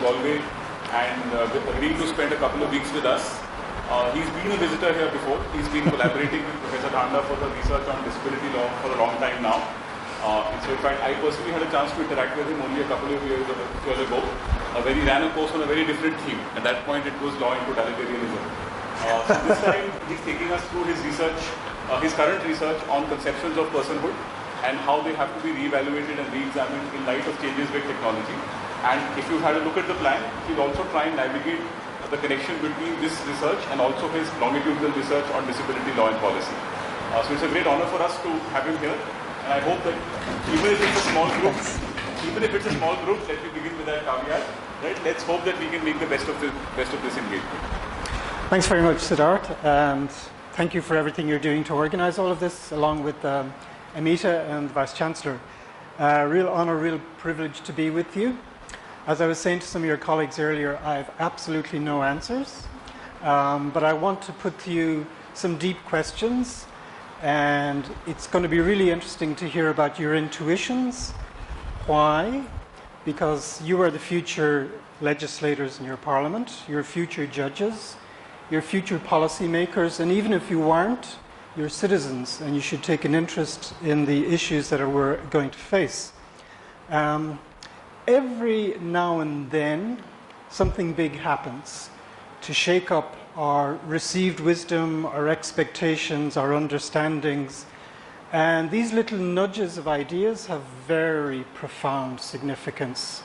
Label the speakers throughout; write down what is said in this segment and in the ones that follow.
Speaker 1: Galway and agreed to spend a couple of weeks with us. He's been a visitor here before. He's been collaborating with Professor Dhanda for the research on disability law for a long time now. So in fact, I personally had a chance to interact with him only a couple of years ago, when he ran a course on a very different theme. At that point, it was law and totalitarianism. So this time, he's taking us through his research, his current research on conceptions of personhood and how they have to be re-evaluated and re-examined in light of changes with technology. And if you had a look at the plan, he'll also try and navigate the connection between this research and also his longitudinal research on disability law and policy. So it's a great honor for us to have him here. And I hope that even if it's a small group, let me begin with that caveat, right? Let's hope that we can make the best of this engagement.
Speaker 2: Thanks very much, Siddharth, and thank you for everything you're doing to organize all of this, along with Amita and Vice Chancellor. Real honor, real privilege to be with you. As I was saying to some of your colleagues earlier, I have absolutely no answers, but I want to put to you some deep questions, and it's going to be really interesting to hear about your intuitions. Why? Because you are the future legislators in your parliament, your future judges, your future policymakers, and even if you weren't, you're citizens, and you should take an interest in the issues that we're going to face. Every now and then, something big happens to shake up our received wisdom, our expectations, our understandings, and these little nudges of ideas have very profound significance.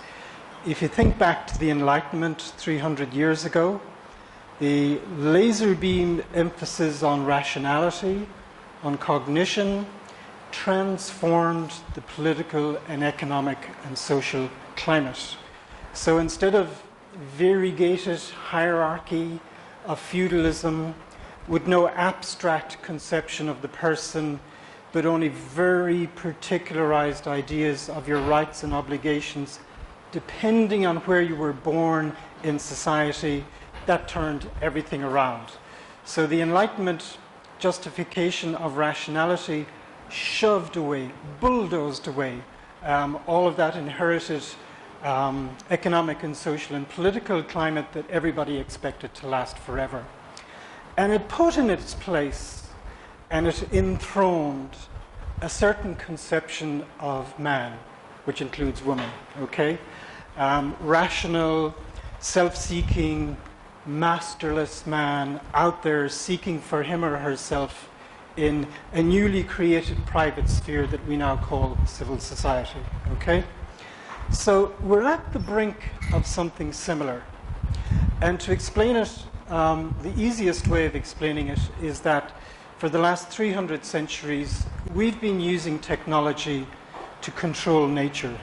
Speaker 2: If you think back to the Enlightenment 300 years ago, the laser beam emphasis on rationality, on cognition, transformed the political and economic and social climate. So instead of variegated hierarchy of feudalism with no abstract conception of the person, but only very particularized ideas of your rights and obligations, depending on where you were born in society, that turned everything around. So the Enlightenment justification of rationality shoved away, bulldozed away all of that inherited economic and social and political climate that everybody expected to last forever. And it put in its place and it enthroned a certain conception of man, which includes woman, okay? Rational, self-seeking, masterless man out there seeking for him or herself in a newly created private sphere that we now call civil society, okay? So we're at the brink of something similar. And to explain it, the easiest way of explaining it is that for the last 300 centuries, we've been using technology to control nature,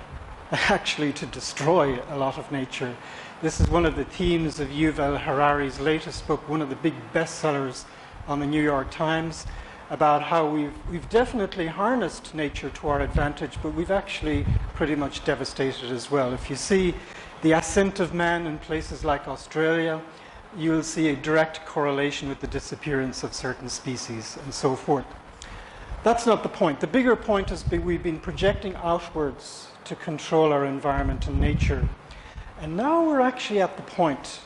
Speaker 2: actually to destroy a lot of nature. This is one of the themes of Yuval Harari's latest book, one of the big bestsellers on the New York Times, about how we've definitely harnessed nature to our advantage, but we've actually pretty much devastated as well. If you see the ascent of man in places like Australia, you'll see a direct correlation with the disappearance of certain species and so forth. That's not the point. The bigger point is we've been projecting outwards to control our environment and nature. And now we're actually at the point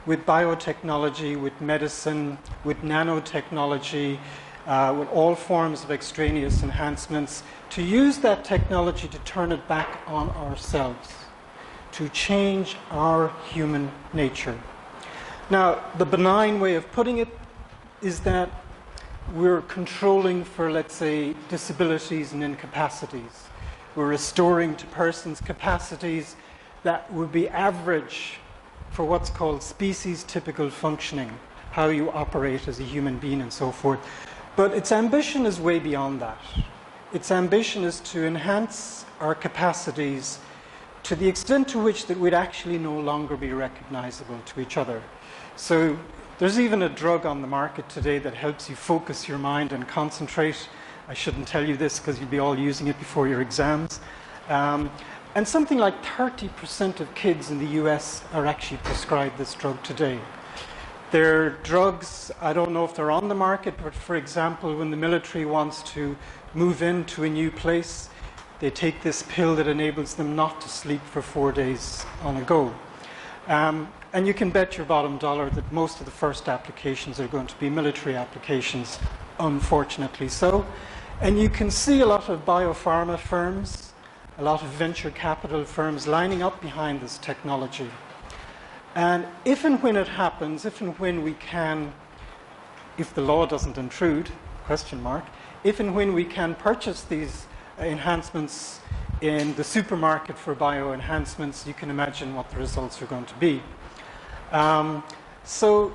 Speaker 2: with biotechnology, with medicine, with nanotechnology, with all forms of extraneous enhancements, to use that technology to turn it back on ourselves, to change our human nature. Now, the benign way of putting it is that we're controlling for, let's say, disabilities and incapacities. We're restoring to persons capacities that would be average for what's called species-typical functioning, how you operate as a human being and so forth. But its ambition is way beyond that. Its ambition is to enhance our capacities to the extent to which that we'd actually no longer be recognizable to each other. So there's even a drug on the market today that helps you focus your mind and concentrate. I shouldn't tell you this because you'll be all using it before your exams. And something like 30% of kids in the US are actually prescribed this drug today. They're drugs, I don't know if they're on the market, but for example, when the military wants to move into a new place, they take this pill that enables them not to sleep for 4 days on a go. And you can bet your bottom dollar that most of the first applications are going to be military applications, unfortunately so. And you can see a lot of biopharma firms, a lot of venture capital firms lining up behind this technology. And if and when it happens, if and when we can, if the law doesn't intrude, question mark, if and when we can purchase these enhancements in the supermarket for bioenhancements, you can imagine what the results are going to be. So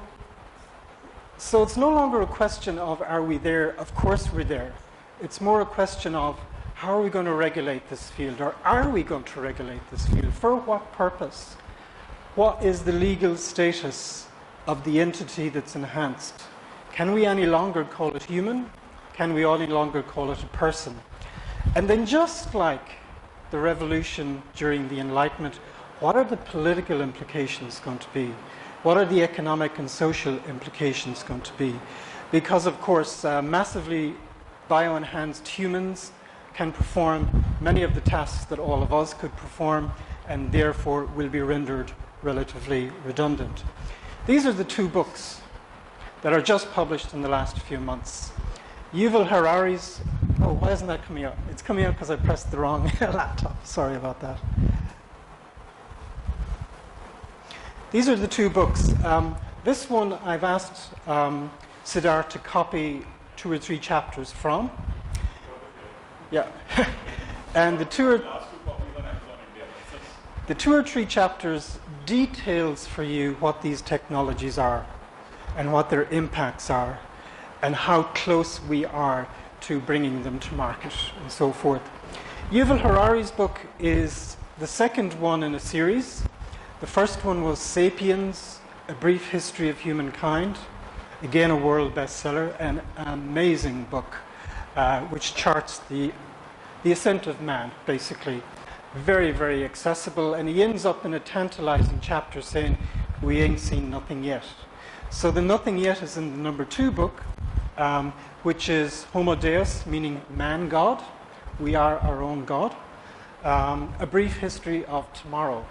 Speaker 2: it's no longer a question of are we there? Of course we're there. It's more a question of how are we going to regulate this field, or are we going to regulate this field? For what purpose? What is the legal status of the entity that's enhanced? Can we any longer call it human? Can we any longer call it a person? And then just like the revolution during the Enlightenment, what are the political implications going to be? What are the economic and social implications going to be? Because, of course, massively bioenhanced humans can perform many of the tasks that all of us could perform, and therefore will be rendered relatively redundant. These are the two books that are just published in the last few months. Yuval Harari's, oh, why isn't that coming up? It's coming up because I pressed the wrong laptop. Sorry about that. These are the two books. This one I've asked Siddharth to copy 2 or 3 chapters from. Yeah. And the 2 or 3 chapters details for you what these technologies are and what their impacts are and how close we are to bringing them to market and so forth. Yuval Harari's book is the second one in a series. The first one was Sapiens, A Brief History of Humankind. Again, a world bestseller, an amazing book which charts the ascent of man, basically. Very, very accessible, and he ends up in a tantalizing chapter saying, we ain't seen nothing yet. So the nothing yet is in the number 2 book, which is Homo Deus, meaning man-God. We are our own God. A Brief History of Tomorrow.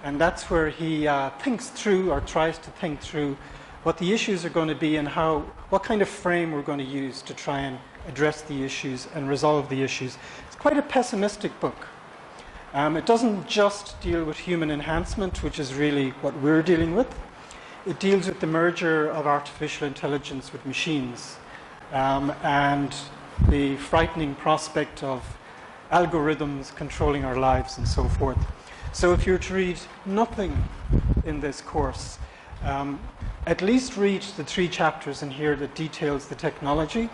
Speaker 2: And that's where he thinks through, or tries to think through, what the issues are going to be and what kind of frame we're going to use to try and address the issues and resolve the issues. It's quite a pessimistic book. It doesn't just deal with human enhancement, which is really what we're dealing with. It deals with the merger of artificial intelligence with machines and the frightening prospect of algorithms controlling our lives and so forth. So if you're to read nothing in this course, at least read the 3 chapters in here that details the technology.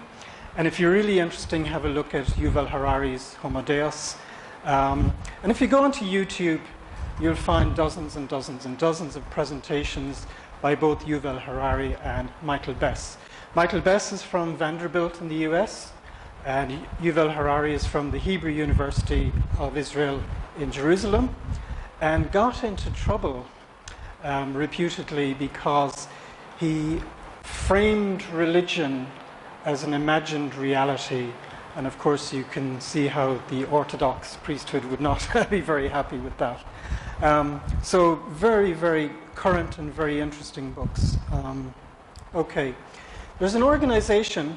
Speaker 2: And if you're really interested, have a look at Yuval Harari's Homo Deus. And if you go onto YouTube, you'll find dozens and dozens and dozens of presentations by both Yuval Harari and Michael Bess. Michael Bess is from Vanderbilt in the US, and Yuval Harari is from the Hebrew University of Israel in Jerusalem, and got into trouble reputedly because he framed religion as an imagined reality. And of course, you can see how the Orthodox priesthood would not be very happy with that. So very, very current and very interesting books. Okay. There's an organization,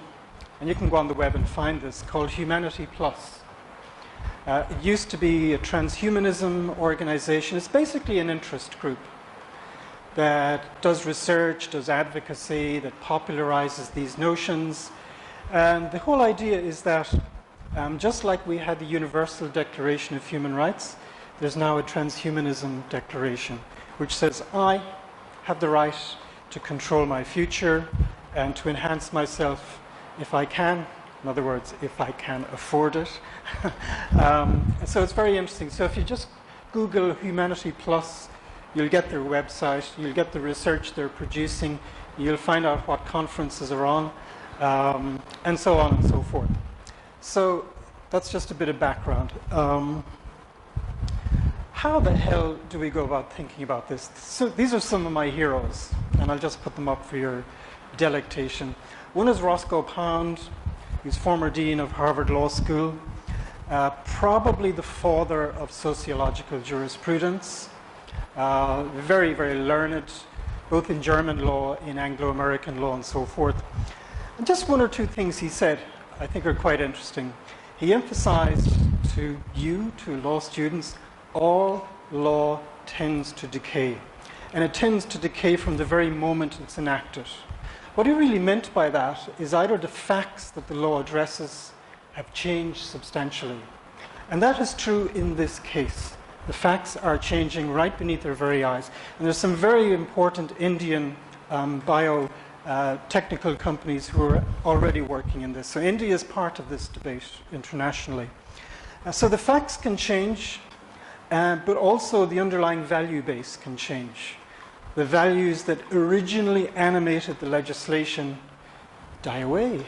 Speaker 2: and you can go on the web and find this, called Humanity Plus. It used to be a transhumanism organization. It's basically an interest group that does research, does advocacy, that popularizes these notions. And the whole idea is that just like we had the Universal Declaration of Human Rights, there's now a transhumanism declaration, which says I have the right to control my future and to enhance myself if I can. In other words, if I can afford it. So it's very interesting. So if you just Google Humanity Plus, you'll get their website, you'll get the research they're producing, you'll find out what conferences are on, and so on and so forth. So that's just a bit of background. How the hell do we go about thinking about this? So these are some of my heroes, and I'll just put them up for your delectation. One is Roscoe Pound, who's former dean of Harvard Law School, probably the father of sociological jurisprudence. very, very learned, both in German law, in Anglo-American law, and so forth. And just one or two things he said I think are quite interesting. He emphasized to you, to law students, all law tends to decay. And it tends to decay from the very moment it's enacted. What he really meant by that is either the facts that the law addresses have changed substantially. And that is true in this case. The facts are changing right beneath our very eyes. And there's some very important Indian technical companies who are already working in this. So India is part of this debate internationally. So the facts can change, but also the underlying value base can change. The values that originally animated the legislation die away.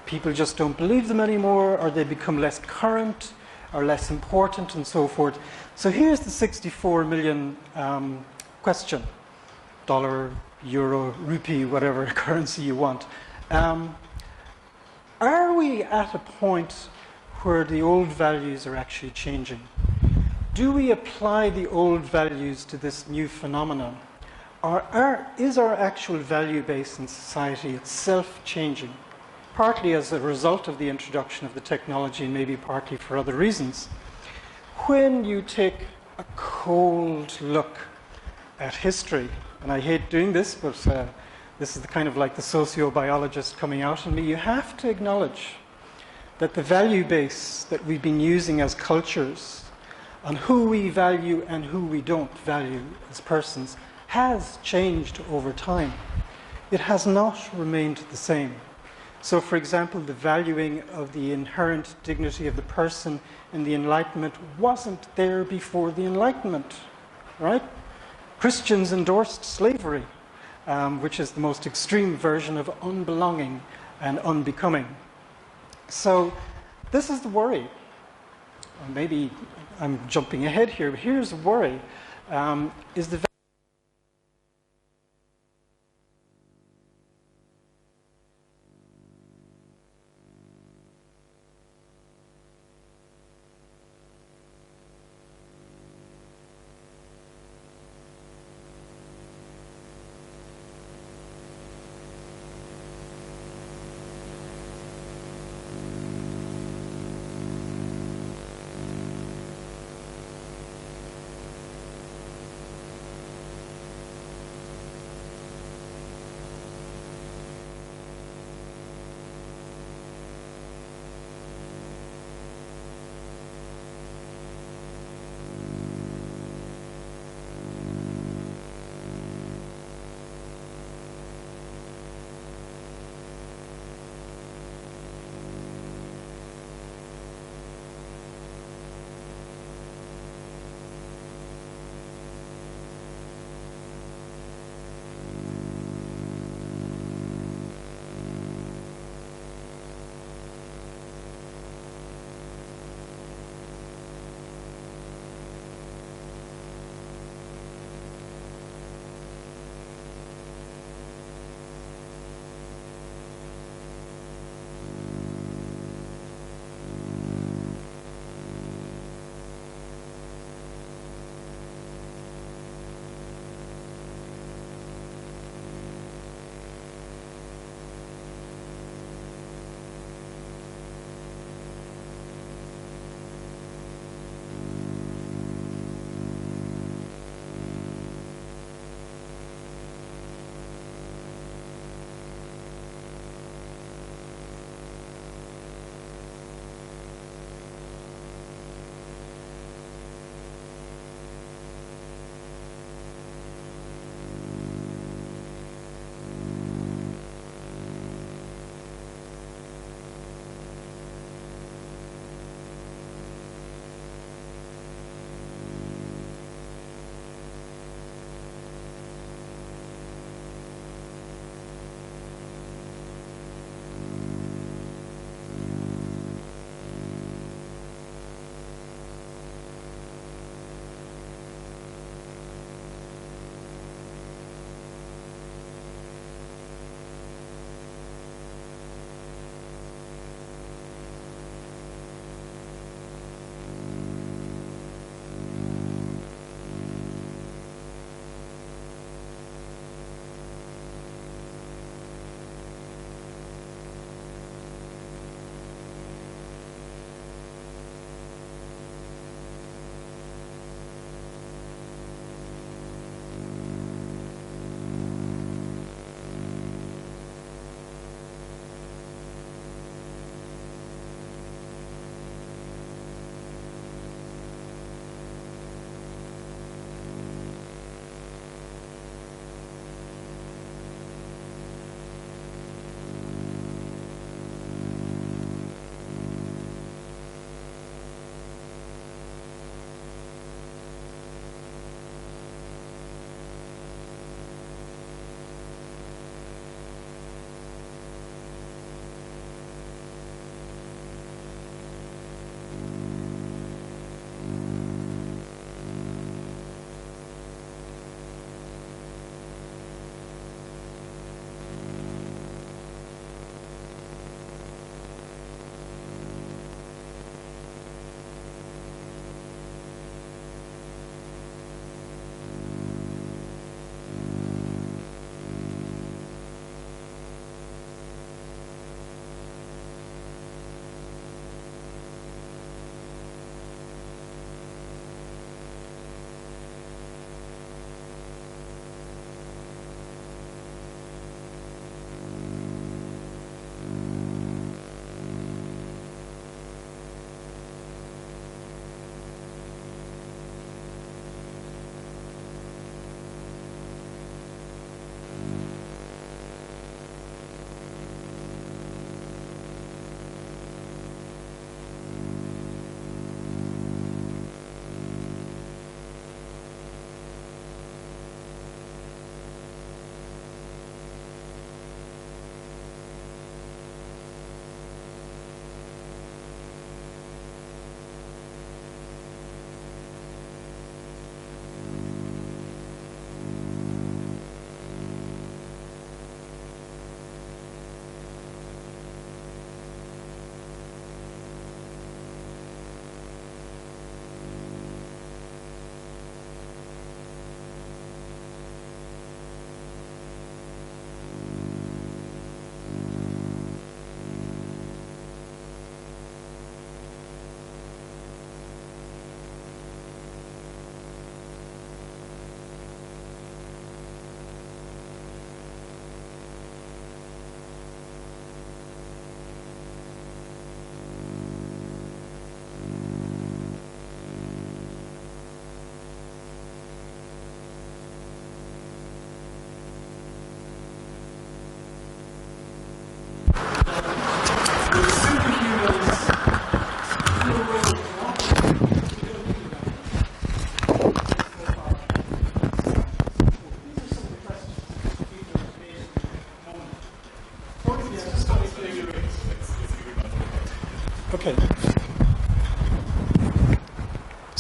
Speaker 2: People just don't believe them anymore, or they become less current or less important, and so forth. So here's the 64 million question. Dollar, euro, rupee, whatever currency you want. Are we at a point where the old values are actually changing? Do we apply the old values to this new phenomenon? Or is our actual value base in society itself changing? Partly as a result of the introduction of the technology, and maybe partly for other reasons. When you take a cold look at history, and I hate doing this, but this is the kind of like the sociobiologist coming out in me, you have to acknowledge that the value base that we've been using as cultures on who we value and who we don't value as persons has changed over time. It has not remained the same. So, for example, the valuing of the inherent dignity of the person in the Enlightenment wasn't there before the Enlightenment, right? Christians endorsed slavery, which is the most extreme version of unbelonging and unbecoming. So this is the worry. Maybe I'm jumping ahead here, but here's the worry. Is the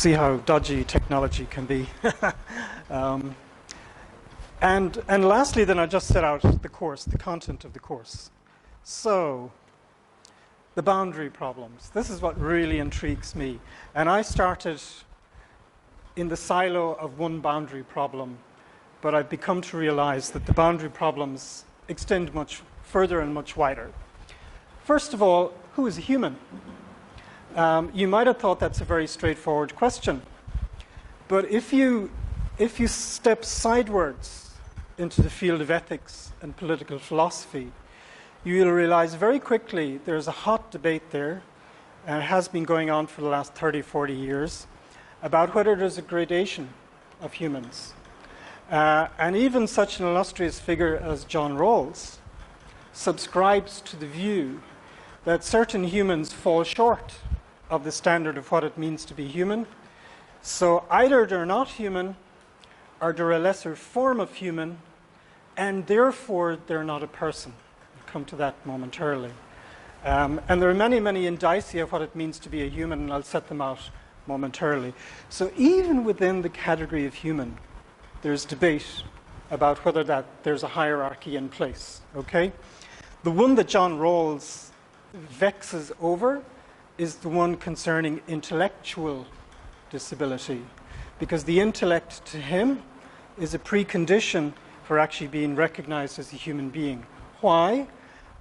Speaker 2: See how dodgy technology can be. um, and lastly, then I just set out the course, the content of the course. So, the boundary problems. This is what really intrigues me. And I started in the silo of one boundary problem, but I've become to realize that the boundary problems extend much further and much wider. First of all, who is a human? You might have thought that's a very straightforward question. But if you step sidewards into the field of ethics and political philosophy, you will realize very quickly there's a hot debate there, and it has been going on for the last 30, 40 years, about whether there's a gradation of humans. And even such an illustrious figure as John Rawls subscribes to the view that certain humans fall short of the standard of what it means to be human. So either they're not human, or they're a lesser form of human, and therefore they're not a person. I'll come to that momentarily. And there are many, many indicia of what it means to be a human, and I'll set them out momentarily. So even within the category of human, there's debate about whether there's a hierarchy in place. Okay? The one that John Rawls vexes over is the one concerning intellectual disability, because the intellect to him is a precondition for actually being recognized as a human being. Why?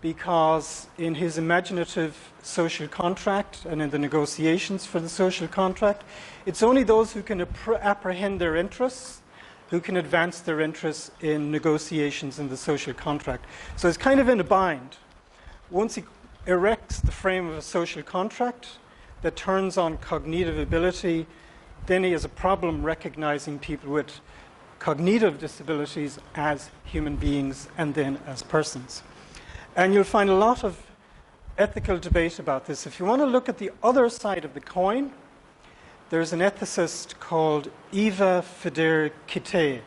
Speaker 2: Because in his imaginative social contract and in the negotiations for the social contract, it's only those who can apprehend their interests who can advance their interests in negotiations in the social contract. So it's kind of in a bind. Once he erects the frame of a social contract that turns on cognitive ability, then he has a problem recognizing people with cognitive disabilities as human beings and then as persons. And you'll find a lot of ethical debate about this. If you want to look at the other side of the coin, there's an ethicist called Eva Fider-Kitay,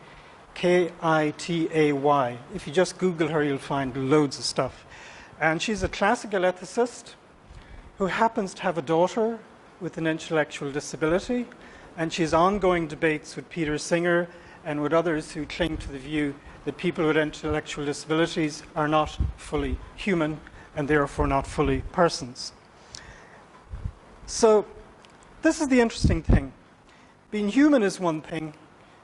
Speaker 2: Kitay. If you just Google her, you'll find loads of stuff. And she's a classical ethicist who happens to have a daughter with an intellectual disability, and she has ongoing debates with Peter Singer and with others who cling to the view that people with intellectual disabilities are not fully human and therefore not fully persons. So this is the interesting thing. Being human is one thing.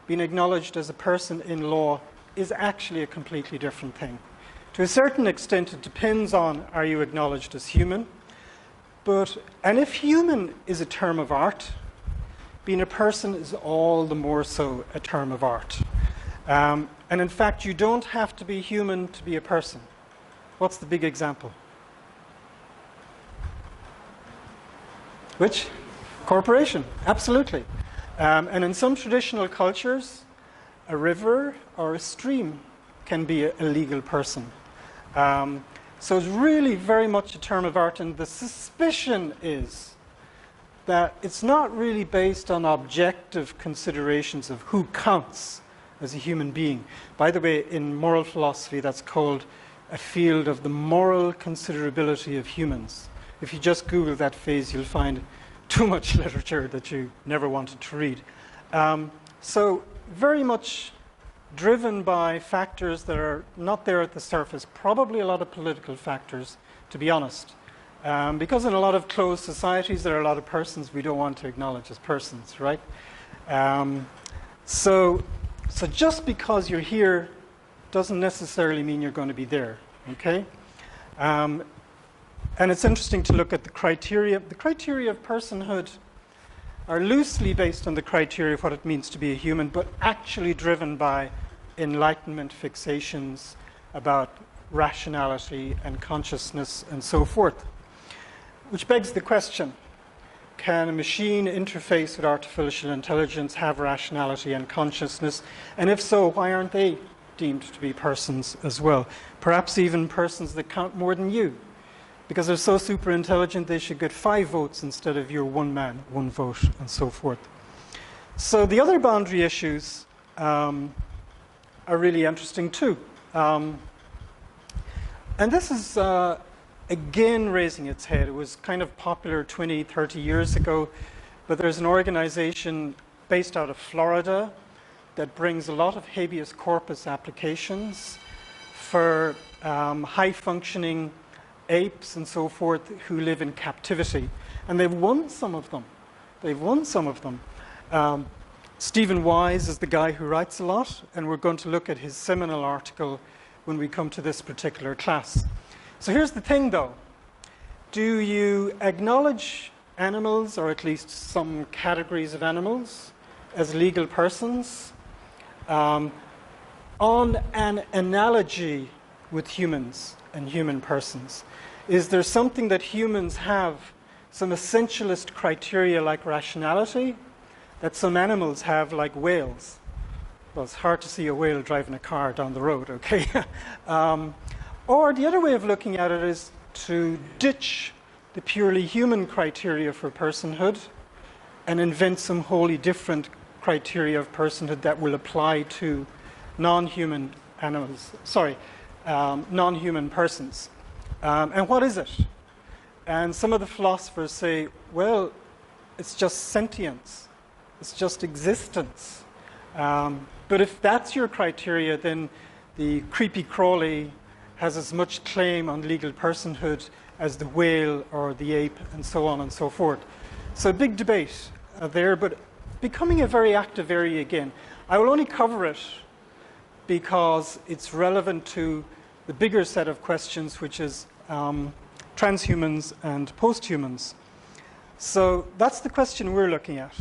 Speaker 2: Being acknowledged as a person in law is actually a completely different thing. To a certain extent, it depends on, are you acknowledged as human? And if human is a term of art, being a person is all the more so a term of art. And in fact, you don't have to be human to be a person. What's the big example? Which? Corporation, absolutely. And in some traditional cultures, a river or a stream can be a legal person. So it's really very much a term of art, and the suspicion is that it's not really based on objective considerations of who counts as a human being. By the way, in moral philosophy, that's called a field of the moral considerability of humans. If you just Google that phase, you'll find too much literature that you never wanted to read. So very much driven by factors that are not there at the surface, probably a lot of political factors, to be honest. Because in a lot of closed societies, there are a lot of persons we don't want to acknowledge as persons, right? So just because you're here doesn't necessarily mean you're going to be there, okay? And it's interesting to look at the criteria. The criteria of personhood are loosely based on the criteria of what it means to be a human, but actually driven by Enlightenment fixations about rationality and consciousness and so forth. Which begs the question, can a machine interface with artificial intelligence, have rationality and consciousness? And if so, why aren't they deemed to be persons as well? Perhaps even persons that count more than you. Because they're so super intelligent, they should get 5 votes instead of your 1 man, 1 vote, and so forth. So the other boundary issues are really interesting too. And this is, again, raising its head. It was kind of popular 20, 30 years ago but there's an organization based out of Florida that brings a lot of habeas corpus applications for high-functioning apes and so forth who live in captivity. And they've won some of them. They've won some of them. Stephen Wise is the guy who writes a lot, and we're going to look at his seminal article when we come to this particular class. So here's the thing, though. Do you acknowledge animals, or at least some categories of animals, as legal persons on an analogy with humans and human persons? Is there something that humans have, some essentialist criteria like rationality, that some animals have, like whales? Well, it's hard to see a whale driving a car down the road, okay? Or the other way of looking at it is to ditch the purely human criteria for personhood and invent some wholly different criteria of personhood that will apply to non-human animals, non-human persons. And what is it? And some of the philosophers say, well, it's just sentience. It's just existence. But if that's your criteria, then the creepy crawly has as much claim on legal personhood as the whale or the ape, and so on and so forth. So a big debate there, but becoming a very active area again. I will only cover it because it's relevant to the bigger set of questions, which is transhumans and posthumans. So that's the question we're looking at.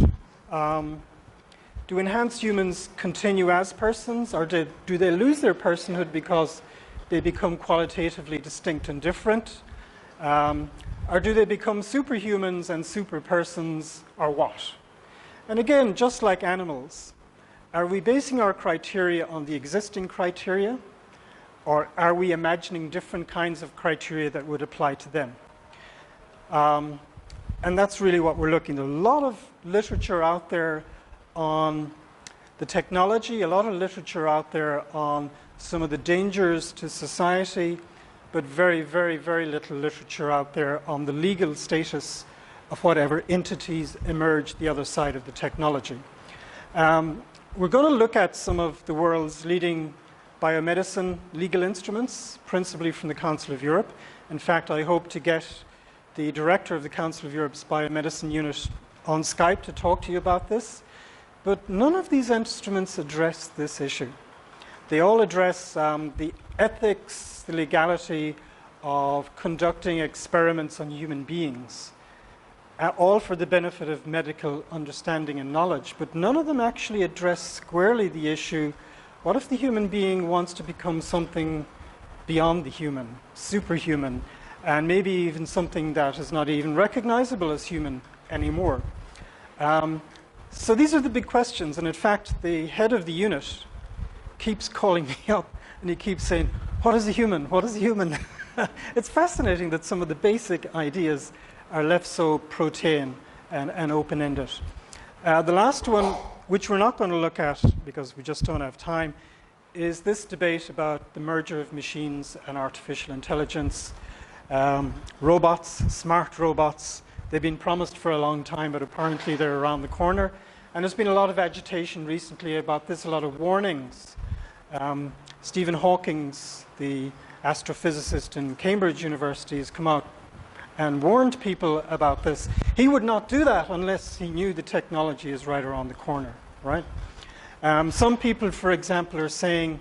Speaker 2: Do enhanced humans continue as persons, or do they lose their personhood because they become qualitatively distinct and different? Or do they become superhumans and superpersons, or what? And again, just like animals, are we basing our criteria on the existing criteria, or are we imagining different kinds of criteria that would apply to them? And that's really what we're looking at. A lot of literature out there on the technology, a lot of literature out there on some of the dangers to society, but very, very, very little literature out there on the legal status of whatever entities emerge the other side of the technology. We're going to look at some of the world's leading biomedicine legal instruments, principally from the Council of Europe. In fact, I hope to get the director of the Council of Europe's biomedicine unit on Skype to talk to you about this. But none of these instruments address this issue. They all address the ethics, the legality of conducting experiments on human beings, all for the benefit of medical understanding and knowledge. But none of them actually address squarely the issue, what if the human being wants to become something beyond the human, superhuman, and maybe even something that is not even recognizable as human anymore? So these are the big questions, and in fact, the head of the unit keeps calling me up, and he keeps saying, what is a human? What is a human? It's fascinating that some of the basic ideas are left so protean and open-ended. The last one, which we're not going to look at because we just don't have time, is this debate about the merger of machines and artificial intelligence. Robots, smart robots, they've been promised for a long time, but apparently they're around the corner. And there's been a lot of agitation recently about this, a lot of warnings. Stephen Hawking, the astrophysicist in Cambridge University, has come out and warned people about this. He would not do that unless he knew the technology is right around the corner, right? Some people, for example, are saying,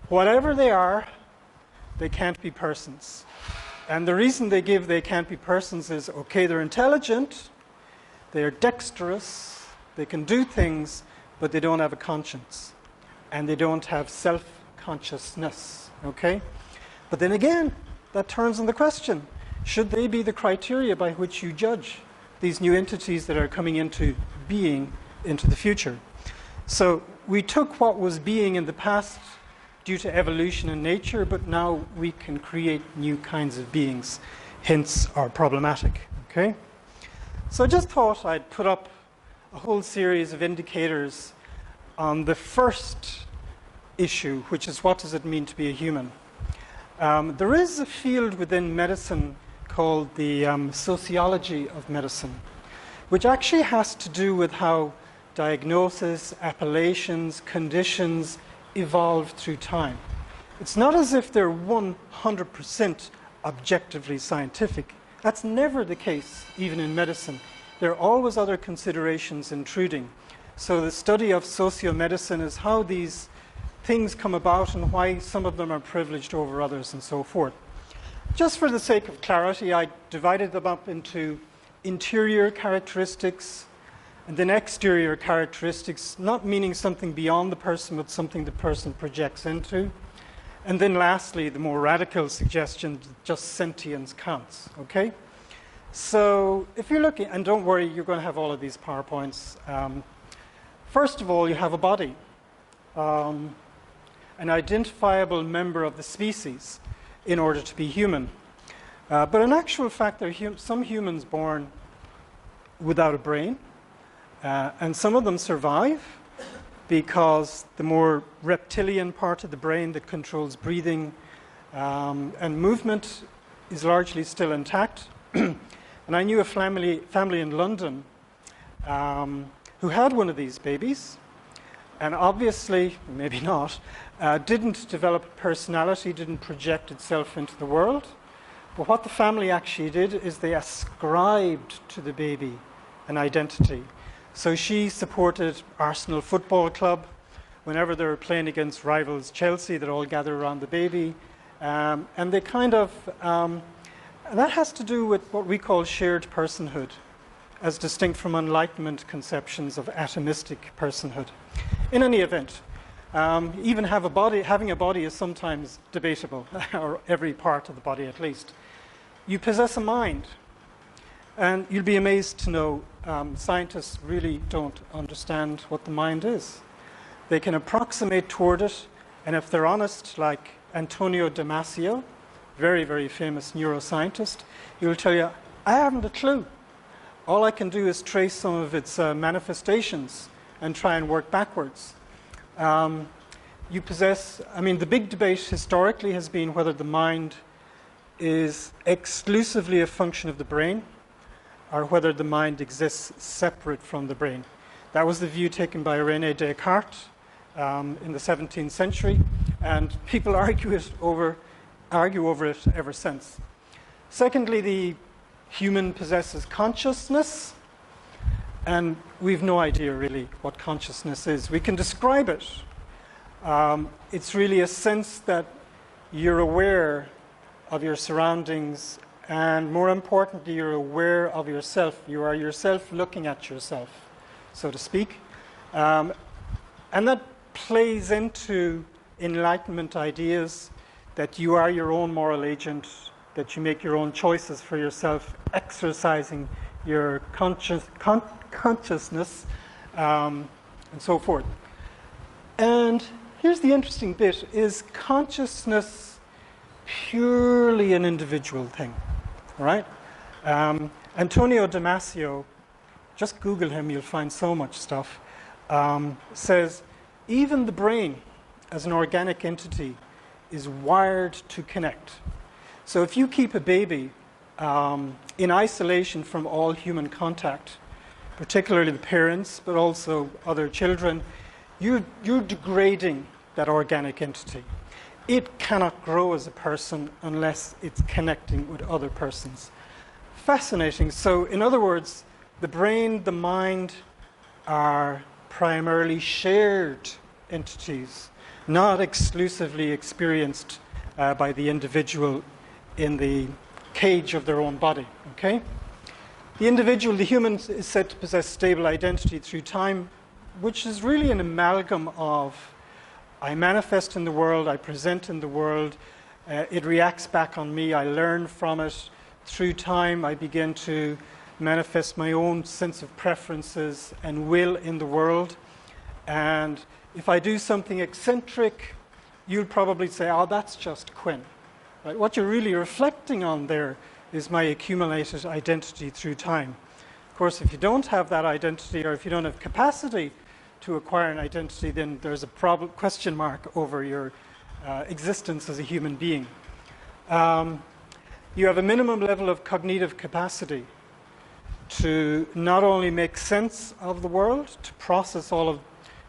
Speaker 2: whatever they are, they can't be persons. And the reason they give they can't be persons is, okay, they're intelligent, they're dexterous, they can do things, but they don't have a conscience. And they don't have self-consciousness, okay? But then again, that turns on the question, should they be the criteria by which you judge these new entities that are coming into being into the future? So we took what was being in the past due to evolution and nature, but now we can create new kinds of beings, hence are problematic, okay? So I just thought I'd put up a whole series of indicators on the first issue, which is what does it mean to be a human? There is a field within medicine called the sociology of medicine. which actually has to do with how diagnosis, appellations, conditions evolve through time. It's not as if they're 100% objectively scientific. That's never the case, even in medicine. There are always other considerations intruding. So the study of sociomedicine is how these things come about and why some of them are privileged over others and so forth. Just for the sake of clarity, I divided them up into interior characteristics and then exterior characteristics, not meaning something beyond the person, but something the person projects into. And then lastly, the more radical suggestion, just sentience counts, okay? So if you're looking, and don't worry, you're going to have all of these PowerPoints. First of all, you have a body, an identifiable member of the species in order to be human. But in actual fact, there are some humans born without a brain, and some of them survive because the more reptilian part of the brain that controls breathing and movement is largely still intact. And I knew a family in London who had one of these babies, and obviously, maybe not, didn't develop a personality, didn't project itself into the world. But what the family actually did is they ascribed to the baby an identity. So she supported Arsenal Football Club. Whenever they were playing against rivals Chelsea, they'd all gather around the baby. And they kind of, and that has to do with what we call shared personhood, as distinct from Enlightenment conceptions of atomistic personhood. In any event, even having a body is sometimes debatable, or every part of the body at least. You possess a mind. And you'll be amazed to know scientists really don't understand what the mind is. They can approximate toward it, and if they're honest, like Antonio Damasio, very, very famous neuroscientist, he will tell you, I haven't a clue. All I can do is trace some of its manifestations and try and work backwards. You possess, the big debate historically has been whether the mind is exclusively a function of the brain, or whether the mind exists separate from the brain. That was the view taken by René Descartes in the 17th century, and people argue over it ever since. Secondly, the human possesses consciousness, and we've no idea really what consciousness is. We can describe it. It's really a sense that you're aware of your surroundings, and more importantly, you're aware of yourself. You are yourself looking at yourself, so to speak. And that plays into Enlightenment ideas that you are your own moral agent, that you make your own choices for yourself, exercising your consciousness, and so forth. And here's the interesting bit, is consciousness purely an individual thing? Right? Antonio Damasio, just Google him, you'll find so much stuff, says even the brain as an organic entity is wired to connect. So if you keep a baby in isolation from all human contact, particularly the parents, but also other children, you're degrading that organic entity. It cannot grow as a person unless it's connecting with other persons. Fascinating. So, in other words, the brain, the mind are primarily shared entities, not exclusively experienced by the individual in the cage of their own body. Okay? The individual, the human, is said to possess stable identity through time, which is really an amalgam of I manifest in the world, I present in the world, it reacts back on me, I learn from it. Through time, I begin to manifest my own sense of preferences and will in the world. And if I do something eccentric, you'll probably say, oh, that's just Quinn. Right? What you're really reflecting on there is my accumulated identity through time. Of course, if you don't have that identity, or if you don't have capacity to acquire an identity, then there's a question mark over your existence as a human being. You have a minimum level of cognitive capacity. to not only make sense of the world, to process all of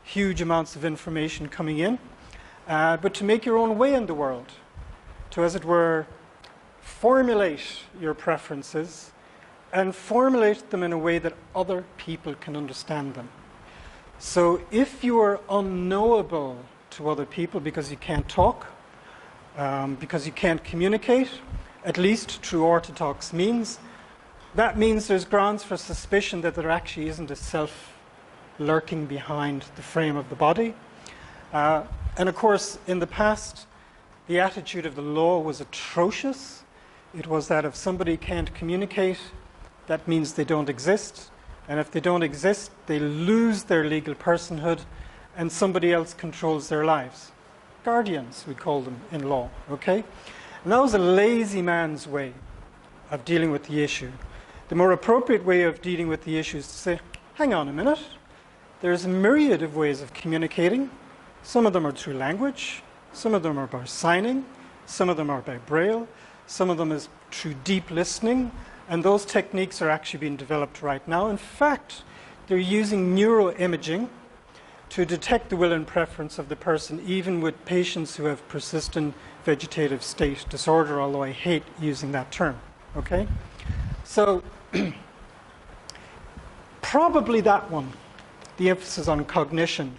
Speaker 2: huge amounts of information coming in, but to make your own way in the world, to, as it were, formulate your preferences and formulate them in a way that other people can understand them. So if you are unknowable to other people because you can't talk, because you can't communicate, at least through orthodox means, that means there's grounds for suspicion that there actually isn't a self lurking behind the frame of the body. And of course, in the past, the attitude of the law was atrocious. It was that if somebody can't communicate, that means they don't exist. And if they don't exist, they lose their legal personhood and somebody else controls their lives. Guardians, we call them in law, okay? And that was a lazy man's way of dealing with the issue. The more appropriate way of dealing with the issue is to say, hang on a minute, there's a myriad of ways of communicating. Some of them are through language, some of them are by signing, some of them are by braille, some of them is through deep listening, and those techniques are actually being developed right now. In fact, they're using neuroimaging to detect the will and preference of the person, even with patients who have persistent vegetative state disorder, although I hate using that term, okay? So, probably that one, the emphasis on cognition,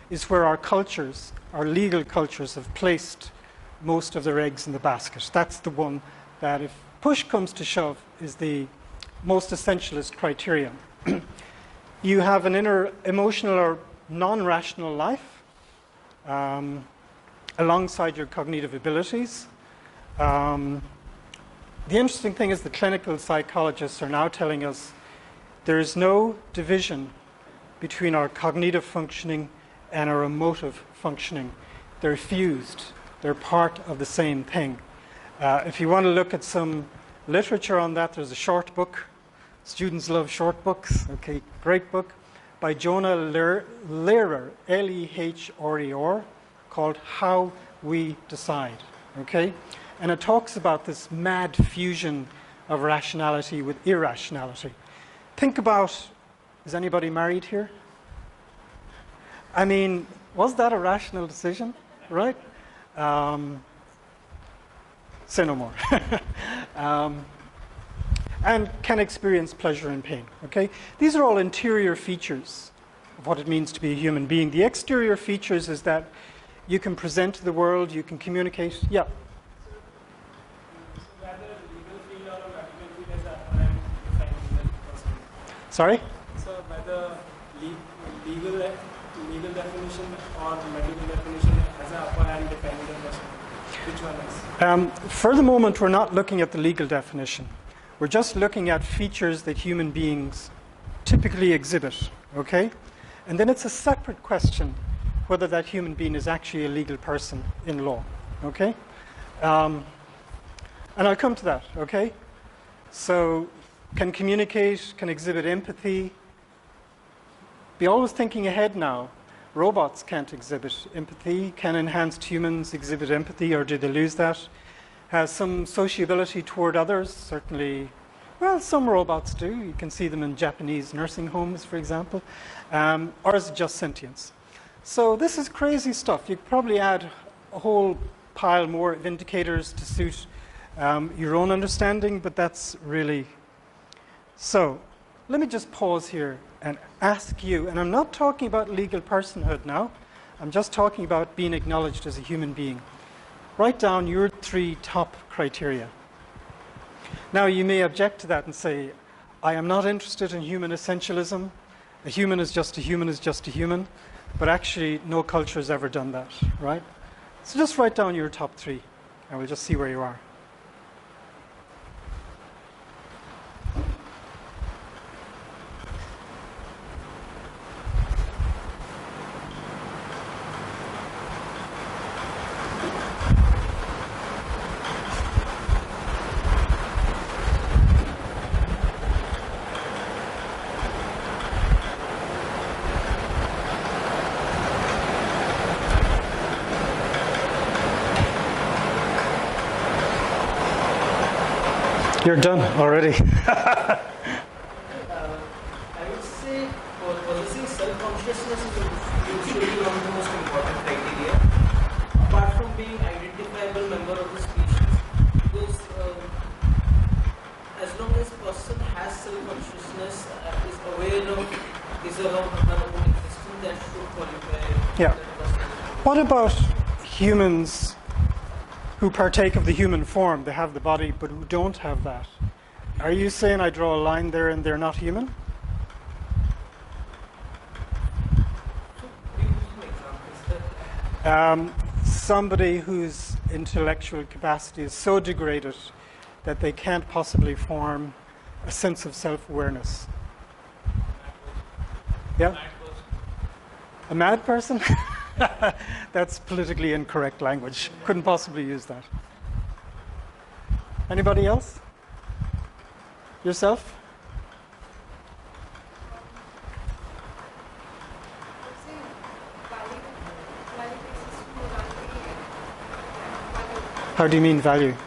Speaker 2: is where our cultures, our legal cultures, have placed most of their eggs in the basket. That's the one that, if push comes to shove, is the most essentialist criterion. You have an inner emotional or non-rational life alongside your cognitive abilities. The interesting thing is the clinical psychologists are now telling us there is no division between our cognitive functioning and our emotive functioning. They're fused. They're part of the same thing. If you want to look at some literature on that, there's a short book. Students love short books. Okay, great book by Jonah Lehrer, L-E-H-R-E-R, called How We Decide. Okay, and it talks about this mad fusion of rationality with irrationality. Think about, is anybody married here? I mean, was that a rational decision, right? Say no more. And can experience pleasure and pain, okay? These are all interior features of what it means to be a human being. The exterior features is that you can present to the world, you can communicate. Yeah?
Speaker 3: So whether legal field or a medical field has applied defined legal person.
Speaker 2: Sorry?
Speaker 3: So whether legal definition or medical definition has an upper hand defining the person. Which one is?
Speaker 2: For the moment, we're not looking at the legal definition. We're just looking at features that human beings typically exhibit, okay? And then it's a separate question whether that human being is actually a legal person in law, okay? And I'll come to that, okay? So, can communicate, can exhibit empathy. Be always thinking ahead now. Robots can't exhibit empathy. Can enhanced humans exhibit empathy, or do they lose that? Has some sociability toward others? Certainly, well, some robots do. You can see them in Japanese nursing homes, for example. Or is it just sentience? So this is crazy stuff. You could probably add a whole pile more of indicators to suit your own understanding, but that's really... So let me just pause here and ask you, and I'm not talking about legal personhood now, I'm just talking about being acknowledged as a human being. Write down your 3 top criteria. Now, you may object to that and say, I am not interested in human essentialism. A human is just a human is just a human. But actually, no culture has ever done that, right? So just write down your top 3, and we'll just see where you are. You're done already. what about humans who partake of the human form? They have the body, but who don't have that. Are you saying I draw a line there and they're not human? Somebody whose intellectual capacity is so degraded that they can't possibly form a sense of self-awareness. Yeah? A mad person? That's politically incorrect language. Couldn't possibly use that. Anybody else? Yourself? How do you mean value?
Speaker 4: For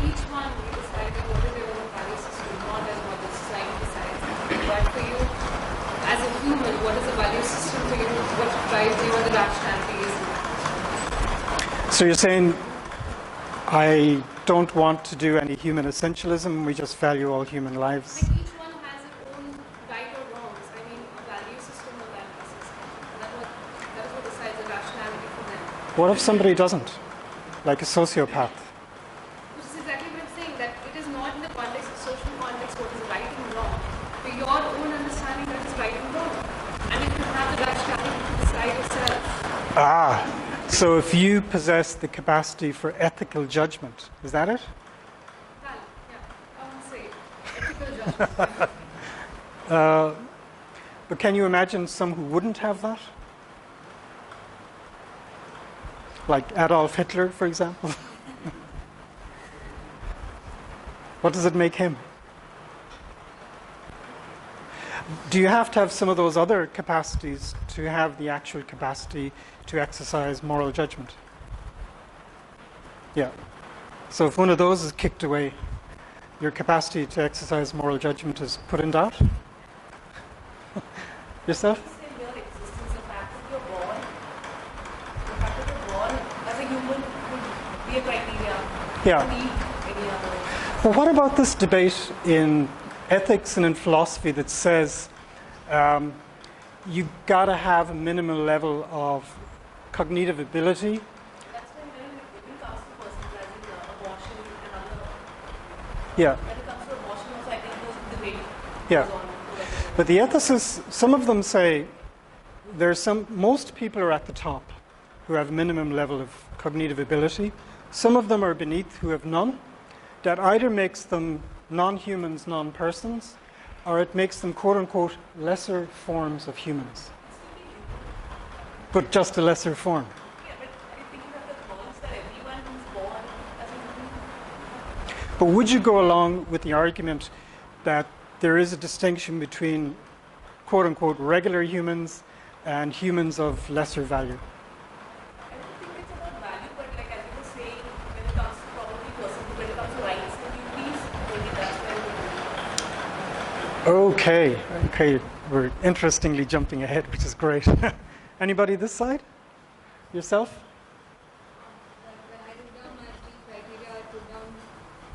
Speaker 4: each one, we decide what is your own value system, not as what the society decides. But for you, as a human, what is the value system for you? What drives you? What the rationality is?
Speaker 2: So you're saying I don't want to do any human essentialism, we just value all human lives?
Speaker 4: Like each one has its own right or wrongs. I mean, a value system or value system. And that is what decides the rationality for them.
Speaker 2: What if somebody doesn't? Like a sociopath?
Speaker 4: Which is exactly what I'm saying, that it is not in the context of social context what is right and wrong. For your own understanding, that is right and wrong. And if you have the rationality to decide yourself.
Speaker 2: So if you possess the capacity for ethical judgment, is that it?
Speaker 4: Well, yeah, I would say ethical judgment.
Speaker 2: But can you imagine some who wouldn't have that? Like Adolf Hitler, for example? What does it make him? Do you have to have some of those other capacities to have the actual capacity to exercise moral judgment? Yeah. So if one of those is kicked away, your capacity to exercise moral judgment is put in doubt? Yourself?
Speaker 5: In your existence, the fact that you're born, as a human would be a criteria.
Speaker 2: Yeah.
Speaker 5: To meet any other.
Speaker 2: Well, what about this debate in ethics and in philosophy that says you've got to have a minimal level of cognitive ability?
Speaker 5: That's when it comes to personalizing abortion and other.
Speaker 2: Yeah,
Speaker 5: When it comes to abortion, also I think those debate
Speaker 2: yeah.
Speaker 5: goes on.
Speaker 2: But the ethicists, some of them say most people are at the top who have a minimum level of cognitive ability. Some of them are beneath who have none. That either makes them non-humans, non-persons, or it makes them quote-unquote lesser forms of humans. But just a lesser form.
Speaker 5: Yeah, but I think you have the knowledge that everyone who's born as a human.
Speaker 2: But would you go along with the argument that there is a distinction between quote-unquote regular humans and humans of lesser value?
Speaker 5: I don't think it's about value, but like as you were saying, when it comes to probably personhood, when it comes to rights and duties, maybe that's where we
Speaker 2: Okay, we're interestingly jumping ahead, which is great. Anybody this side? Yourself?
Speaker 6: When I wrote down my three criteria, I put down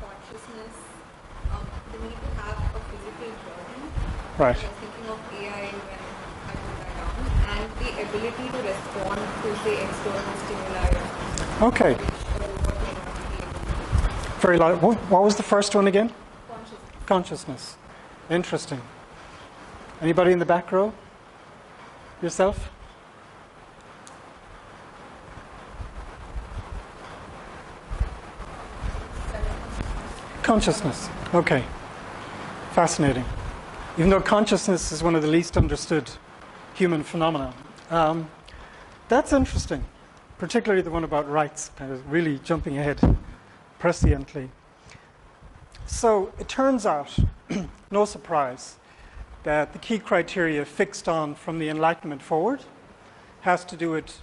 Speaker 6: consciousness, the need to have a physical body.
Speaker 2: Right.
Speaker 6: I was thinking of AI when I put that down, and the ability to respond to, say, external stimuli.
Speaker 2: Okay.
Speaker 6: Which a robot may not be able to.
Speaker 2: Very light. What was the first one again?
Speaker 6: Consciousness.
Speaker 2: Consciousness. Interesting. Anybody in the back row? Yourself? Consciousness. Okay. Fascinating. Even though consciousness is one of the least understood human phenomena. That's interesting, particularly the one about rights, kind of really jumping ahead presciently. So it turns out, no surprise, that the key criteria fixed on from the Enlightenment forward has to do with,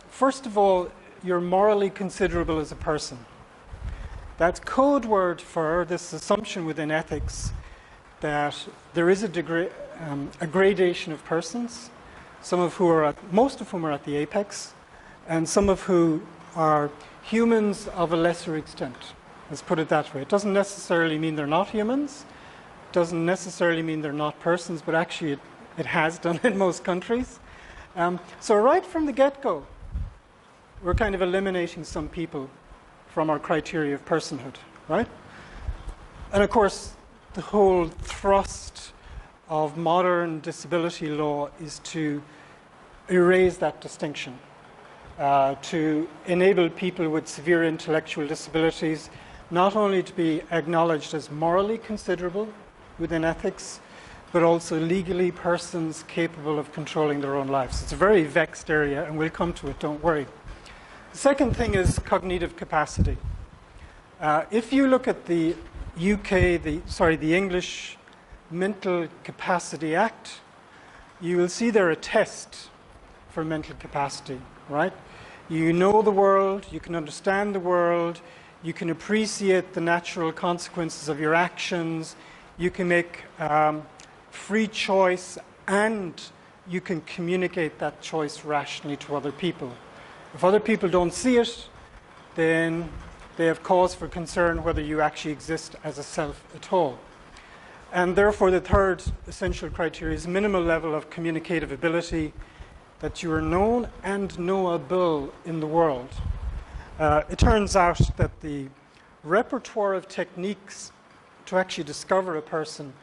Speaker 2: first of all, you're morally considerable as a person. That's code word for this assumption within ethics that there is a gradation of persons, most of whom are at the apex, and some of who are humans of a lesser extent. Let's put it that way. It doesn't necessarily mean they're not humans, doesn't necessarily mean they're not persons, but actually it has done in most countries. So right from the get-go, we're kind of eliminating some people from our criteria of personhood, right? And of course, the whole thrust of modern disability law is to erase that distinction, to enable people with severe intellectual disabilities not only to be acknowledged as morally considerable within ethics, but also legally persons capable of controlling their own lives. It's a very vexed area, and we'll come to it, don't worry. The second thing is cognitive capacity. If you look at the the English Mental Capacity Act, you will see there a test for mental capacity, right? You know the world, you can understand the world, you can appreciate the natural consequences of your actions, you can make free choice, and you can communicate that choice rationally to other people. If other people don't see it, then they have cause for concern whether you actually exist as a self at all. And therefore, the third essential criteria is minimal level of communicative ability, that you are known and knowable in the world. It turns out that the repertoire of techniques to actually discover a person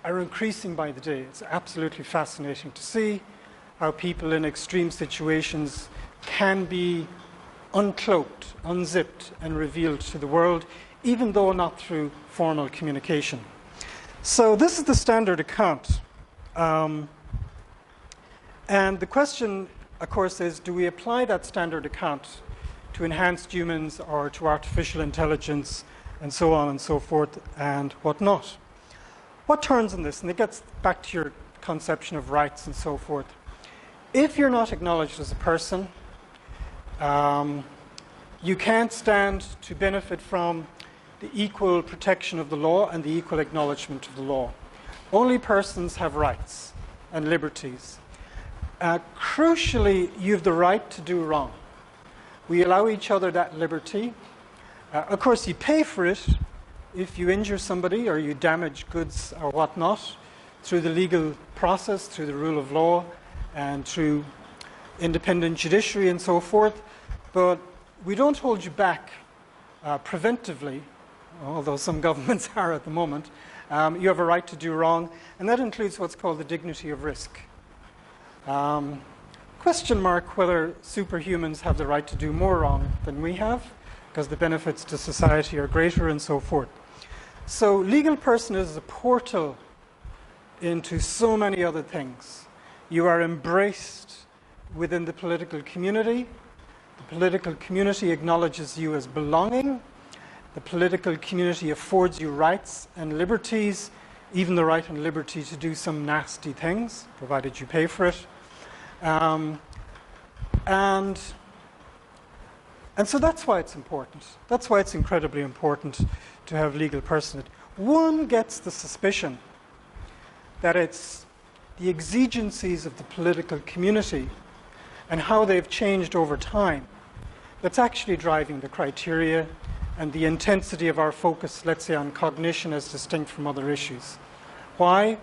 Speaker 2: are increasing by the day. It's absolutely fascinating to see how people in extreme situations can be uncloaked, unzipped, and revealed to the world, even though not through formal communication. So this is the standard account. And the question, of course, is, do we apply that standard account to enhanced humans or to artificial intelligence, and so on and so forth, and whatnot? What turns on this? And it gets back to your conception of rights and so forth. If you're not acknowledged as a person, you can't stand to benefit from the equal protection of the law and the equal acknowledgement of the law. Only persons have rights and liberties. Crucially, you have the right to do wrong. We allow each other that liberty. Of course, you pay for it if you injure somebody or you damage goods or whatnot through the legal process, through the rule of law, and through independent judiciary and so forth. But we don't hold you back preventively, although some governments are at the moment. You have a right to do wrong, and that includes what's called the dignity of risk. Question mark whether superhumans have the right to do more wrong than we have, because the benefits to society are greater and so forth. So legal person is a portal into so many other things. You are embraced within the political community. The political community acknowledges you as belonging. The political community affords you rights and liberties, even the right and liberty to do some nasty things, provided you pay for it. And so that's why it's important. That's why it's incredibly important to have legal personhood. One gets the suspicion that it's the exigencies of the political community and how they've changed over time that's actually driving the criteria and the intensity of our focus, let's say, on cognition as distinct from other issues. Why?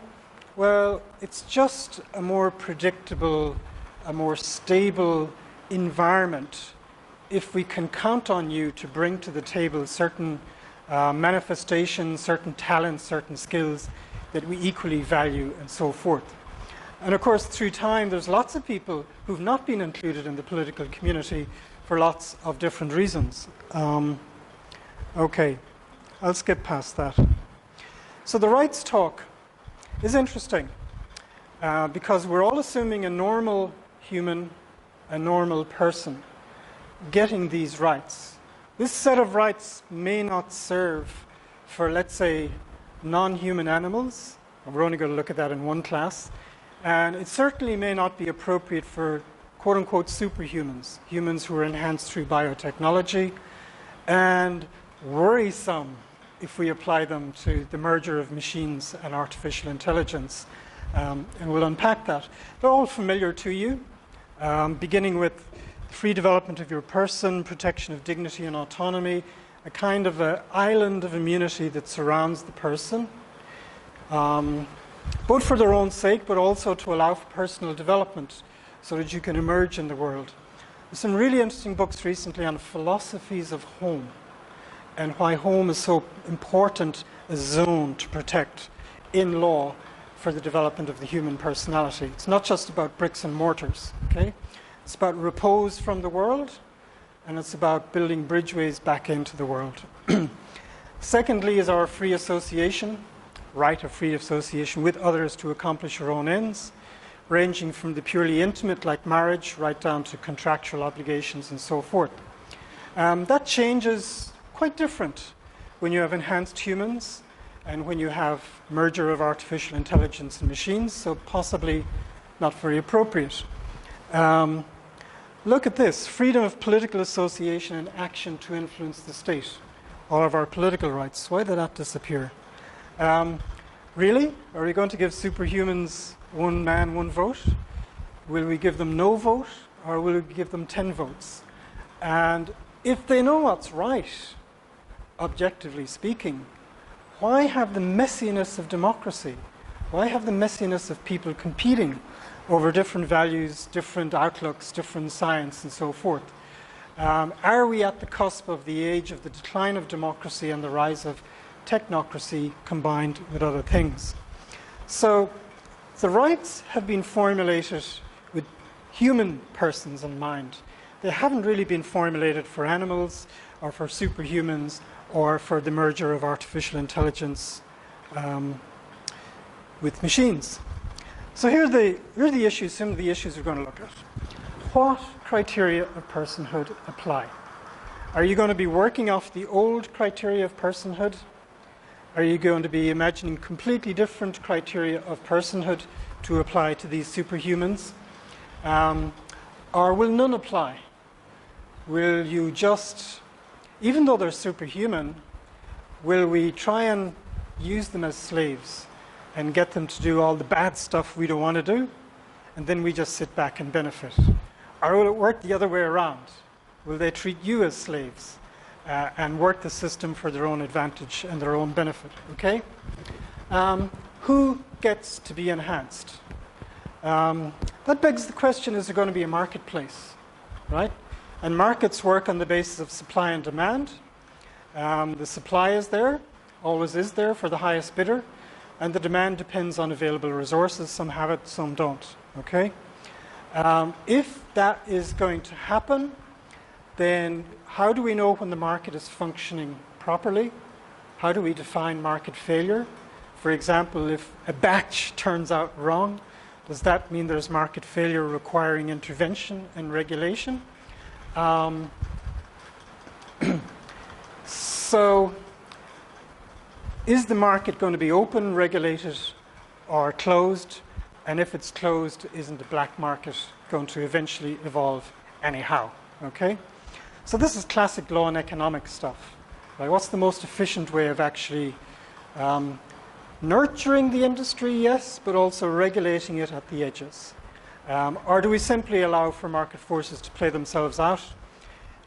Speaker 2: Well, it's just a more predictable, a more stable environment if we can count on you to bring to the table certain manifestations, certain talents, certain skills that we equally value, and so forth. And of course, through time, there's lots of people who've not been included in the political community for lots of different reasons. Okay, I'll skip past that. So the rights talk is interesting because we're all assuming a normal human, a normal person getting these rights. This set of rights may not serve for, let's say, non-human animals. We're only going to look at that in one class. And it certainly may not be appropriate for quote-unquote superhumans, humans who are enhanced through biotechnology, and worrisome if we apply them to the merger of machines and artificial intelligence. And we'll unpack that. They're all familiar to you, beginning with free development of your person, protection of dignity and autonomy, a kind of an island of immunity that surrounds the person, both for their own sake, but also to allow for personal development so that you can emerge in the world. There's some really interesting books recently on philosophies of home and why home is so important a zone to protect in law for the development of the human personality. It's not just about bricks and mortars, okay? It's about repose from the world, and it's about building bridgeways back into the world. Secondly is our free association, right of free association with others to accomplish your own ends, ranging from the purely intimate, like marriage, right down to contractual obligations and so forth. That changes quite different when you have enhanced humans and when you have merger of artificial intelligence and machines, so possibly not very appropriate. Look at this, freedom of political association and action to influence the state. All of our political rights, why did that disappear? Really? Are we going to give superhumans one man, one vote? Will we give them no vote, or will we give them 10 votes? And if they know what's right, objectively speaking, why have the messiness of democracy? Why have the messiness of people competing over different values, different outlooks, different science, and so forth? Are we at the cusp of the age of the decline of democracy and the rise of technocracy combined with other things? So the rights have been formulated with human persons in mind. They haven't really been formulated for animals or for superhumans or for the merger of artificial intelligence with machines. So here are the issues, some of the issues we're going to look at. What criteria of personhood apply? Are you going to be working off the old criteria of personhood? Are you going to be imagining completely different criteria of personhood to apply to these superhumans? Or will none apply? Will you just, even though they're superhuman, will we try and use them as slaves and get them to do all the bad stuff we don't want to do, and then we just sit back and benefit? Or will it work the other way around? Will they treat you as slaves and work the system for their own advantage and their own benefit? Okay? Who gets to be enhanced? That begs the question, is there going to be a marketplace? Right? And markets work on the basis of supply and demand. The supply is there, always is there for the highest bidder, and the demand depends on available resources. Some have it, some don't. Okay? If that is going to happen, then how do we know when the market is functioning properly? How do we define market failure? For example, if a batch turns out wrong, does that mean there's market failure requiring intervention and regulation? So, is the market going to be open, regulated, or closed? And if it's closed, isn't the black market going to eventually evolve anyhow? Okay? So this is classic law and economics stuff. Like, what's the most efficient way of actually nurturing the industry? Yes, but also regulating it at the edges. Or do we simply allow for market forces to play themselves out,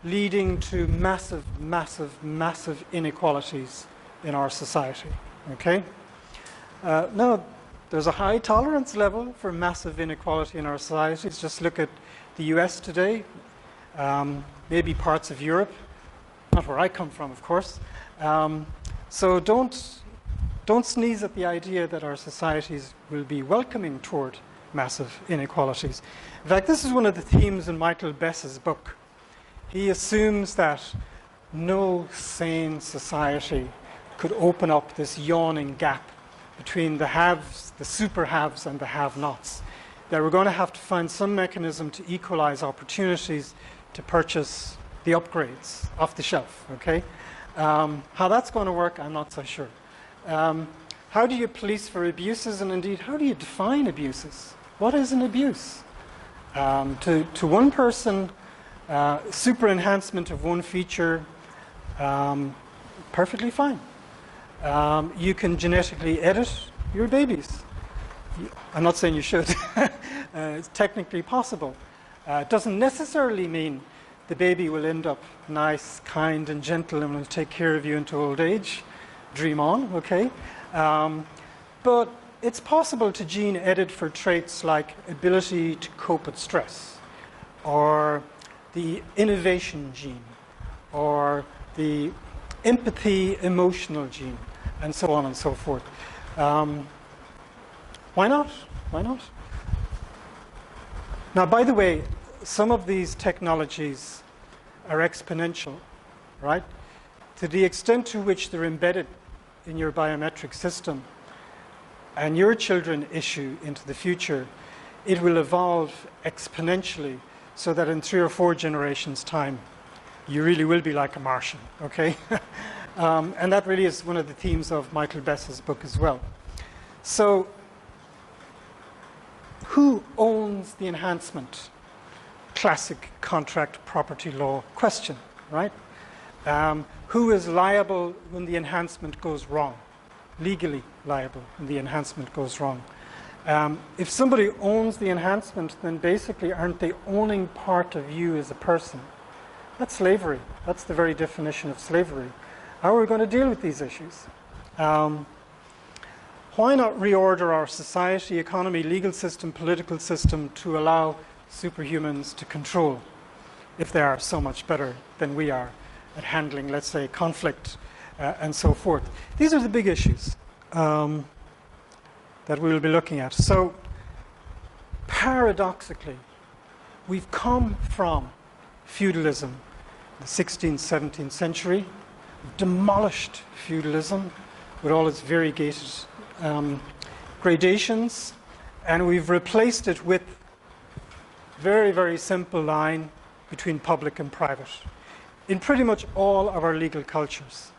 Speaker 2: leading to massive, massive, massive inequalities in our society? Okay? Now, there's a high tolerance level for massive inequality in our societies. Just look at the US today, maybe parts of Europe, not where I come from, of course. So don't sneeze at the idea that our societies will be welcoming toward massive inequalities. In fact, this is one of the themes in Michael Bess's book. He assumes that no sane society could open up this yawning gap between the haves, the super haves, and the have-nots. That we're going to have to find some mechanism to equalize opportunities to purchase the upgrades off the shelf. Okay? How that's going to work, I'm not so sure. How do you police for abuses, and indeed, how do you define abuses? What is an abuse? To one person, super enhancement of one feature, perfectly fine. You can genetically edit your babies. I'm not saying you should. It's technically possible. It doesn't necessarily mean the baby will end up nice, kind, and gentle and will take care of you into old age. Dream on, okay? But it's possible to gene edit for traits like ability to cope with stress, or the innovation gene, or the empathy emotional gene, and so on and so forth. Why not? Why not? Now, by the way, some of these technologies are exponential, right? To the extent to which they're embedded in your biometric system and your children issue into the future, it will evolve exponentially so that in 3 or 4 generations' time, you really will be like a Martian, okay? And that really is one of the themes of Michael Bess's book as well. So, who owns the enhancement? Classic contract property law question, right? Who is liable when the enhancement goes wrong? Legally liable when the enhancement goes wrong. If somebody owns the enhancement, then basically aren't they owning part of you as a person? That's slavery. That's the very definition of slavery. How are we going to deal with these issues? Why not reorder our society, economy, legal system, political system to allow superhumans to control, if they are so much better than we are at handling, let's say, conflict and so forth? These are the big issues that we will be looking at. So, paradoxically, we've come from feudalism, the 16th, 17th century, demolished feudalism with all its variegated gradations, and we've replaced it with very, very simple line between public and private in pretty much all of our legal cultures.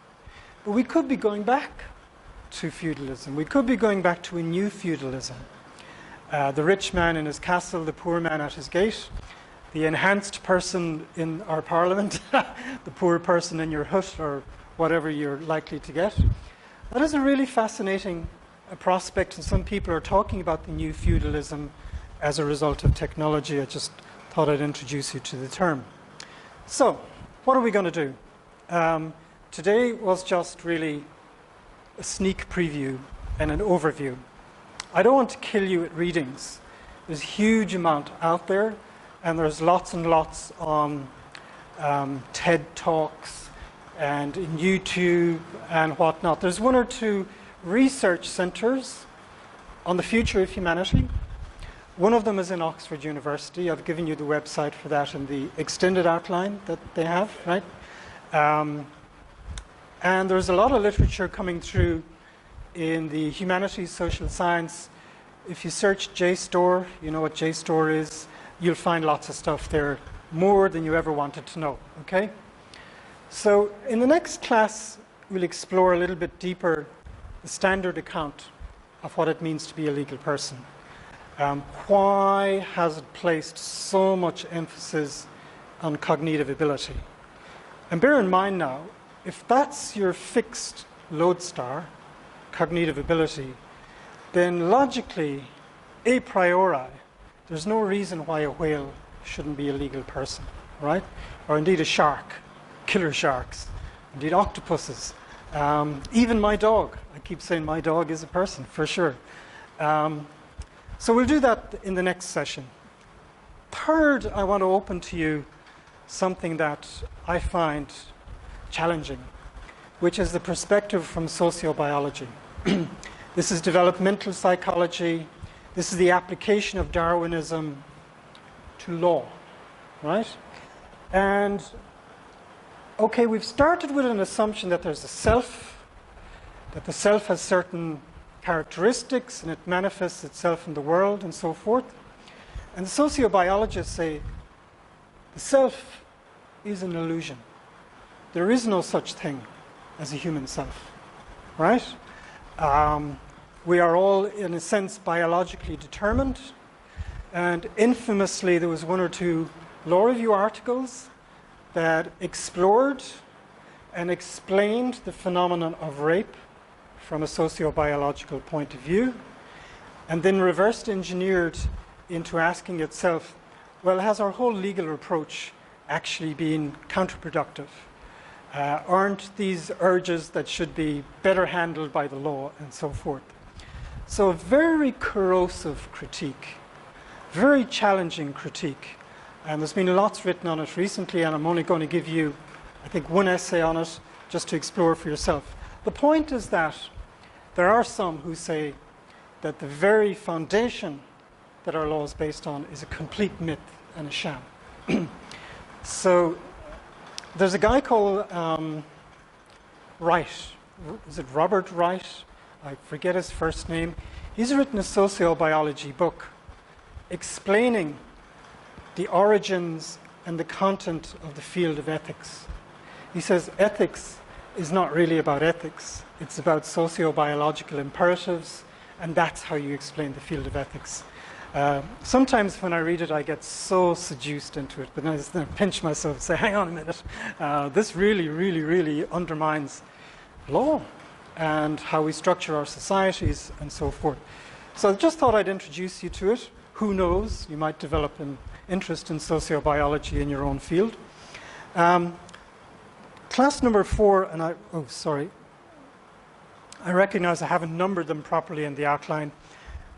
Speaker 2: But we could be going back to feudalism. We could be going back to a new feudalism. The rich man in his castle, the poor man at his gate, the enhanced person in our parliament, the poor person in your hut, or whatever you're likely to get. That is a really fascinating prospect, and some people are talking about the new feudalism as a result of technology. I just thought I'd introduce you to the term. So, what are we going to do? Today was just really a sneak preview and an overview. I don't want to kill you at readings. There's a huge amount out there, and there's lots and lots on TED Talks and in YouTube and whatnot. There's 1 or 2 research centers on the future of humanity. One of them is in Oxford University. I've given you the website for that in the extended outline that they have, right? And there's a lot of literature coming through in the humanities, social science. If you search JSTOR, you know what JSTOR is, you'll find lots of stuff there, more than you ever wanted to know, okay? So in the next class, we'll explore a little bit deeper the standard account of what it means to be a legal person. Why has it placed so much emphasis on cognitive ability? And bear in mind now, if that's your fixed lodestar, cognitive ability, then logically, a priori, there's no reason why a whale shouldn't be a legal person, right? Or indeed a shark, killer sharks, indeed octopuses, even my dog. I keep saying my dog is a person, for sure. So we'll do that in the next session. Third, I want to open to you something that I find challenging, which is the perspective from sociobiology. This is developmental psychology. This is the application of Darwinism to law, right? And, okay, we've started with an assumption that there's a self, that the self has certain characteristics and it manifests itself in the world and so forth. And the sociobiologists say the self is an illusion. There is no such thing as a human self, right? We are all, in a sense, biologically determined. And infamously, there was 1 or 2 law review articles that explored and explained the phenomenon of rape from a sociobiological point of view, and then reversed engineered into asking itself, well, has our whole legal approach actually been counterproductive? Aren't these urges that should be better handled by the law, and so forth? So a very corrosive critique, very challenging critique. And there's been lots written on it recently, and I'm only going to give you, I think, one essay on it just to explore for yourself. The point is that there are some who say that the very foundation that our law is based on is a complete myth and a sham. So there's a guy called Wright. Is it Robert Wright? I forget his first name. He's written a sociobiology book explaining the origins and the content of the field of ethics. He says ethics is not really about ethics. It's about sociobiological imperatives, and that's how you explain the field of ethics. Sometimes when I read it, I get so seduced into it, but then I just pinch myself and say, hang on a minute, this really, really, really undermines law and how we structure our societies and so forth. So I just thought I'd introduce you to it. Who knows, you might develop an interest in sociobiology in your own field. Class number 4, and I recognize I haven't numbered them properly in the outline,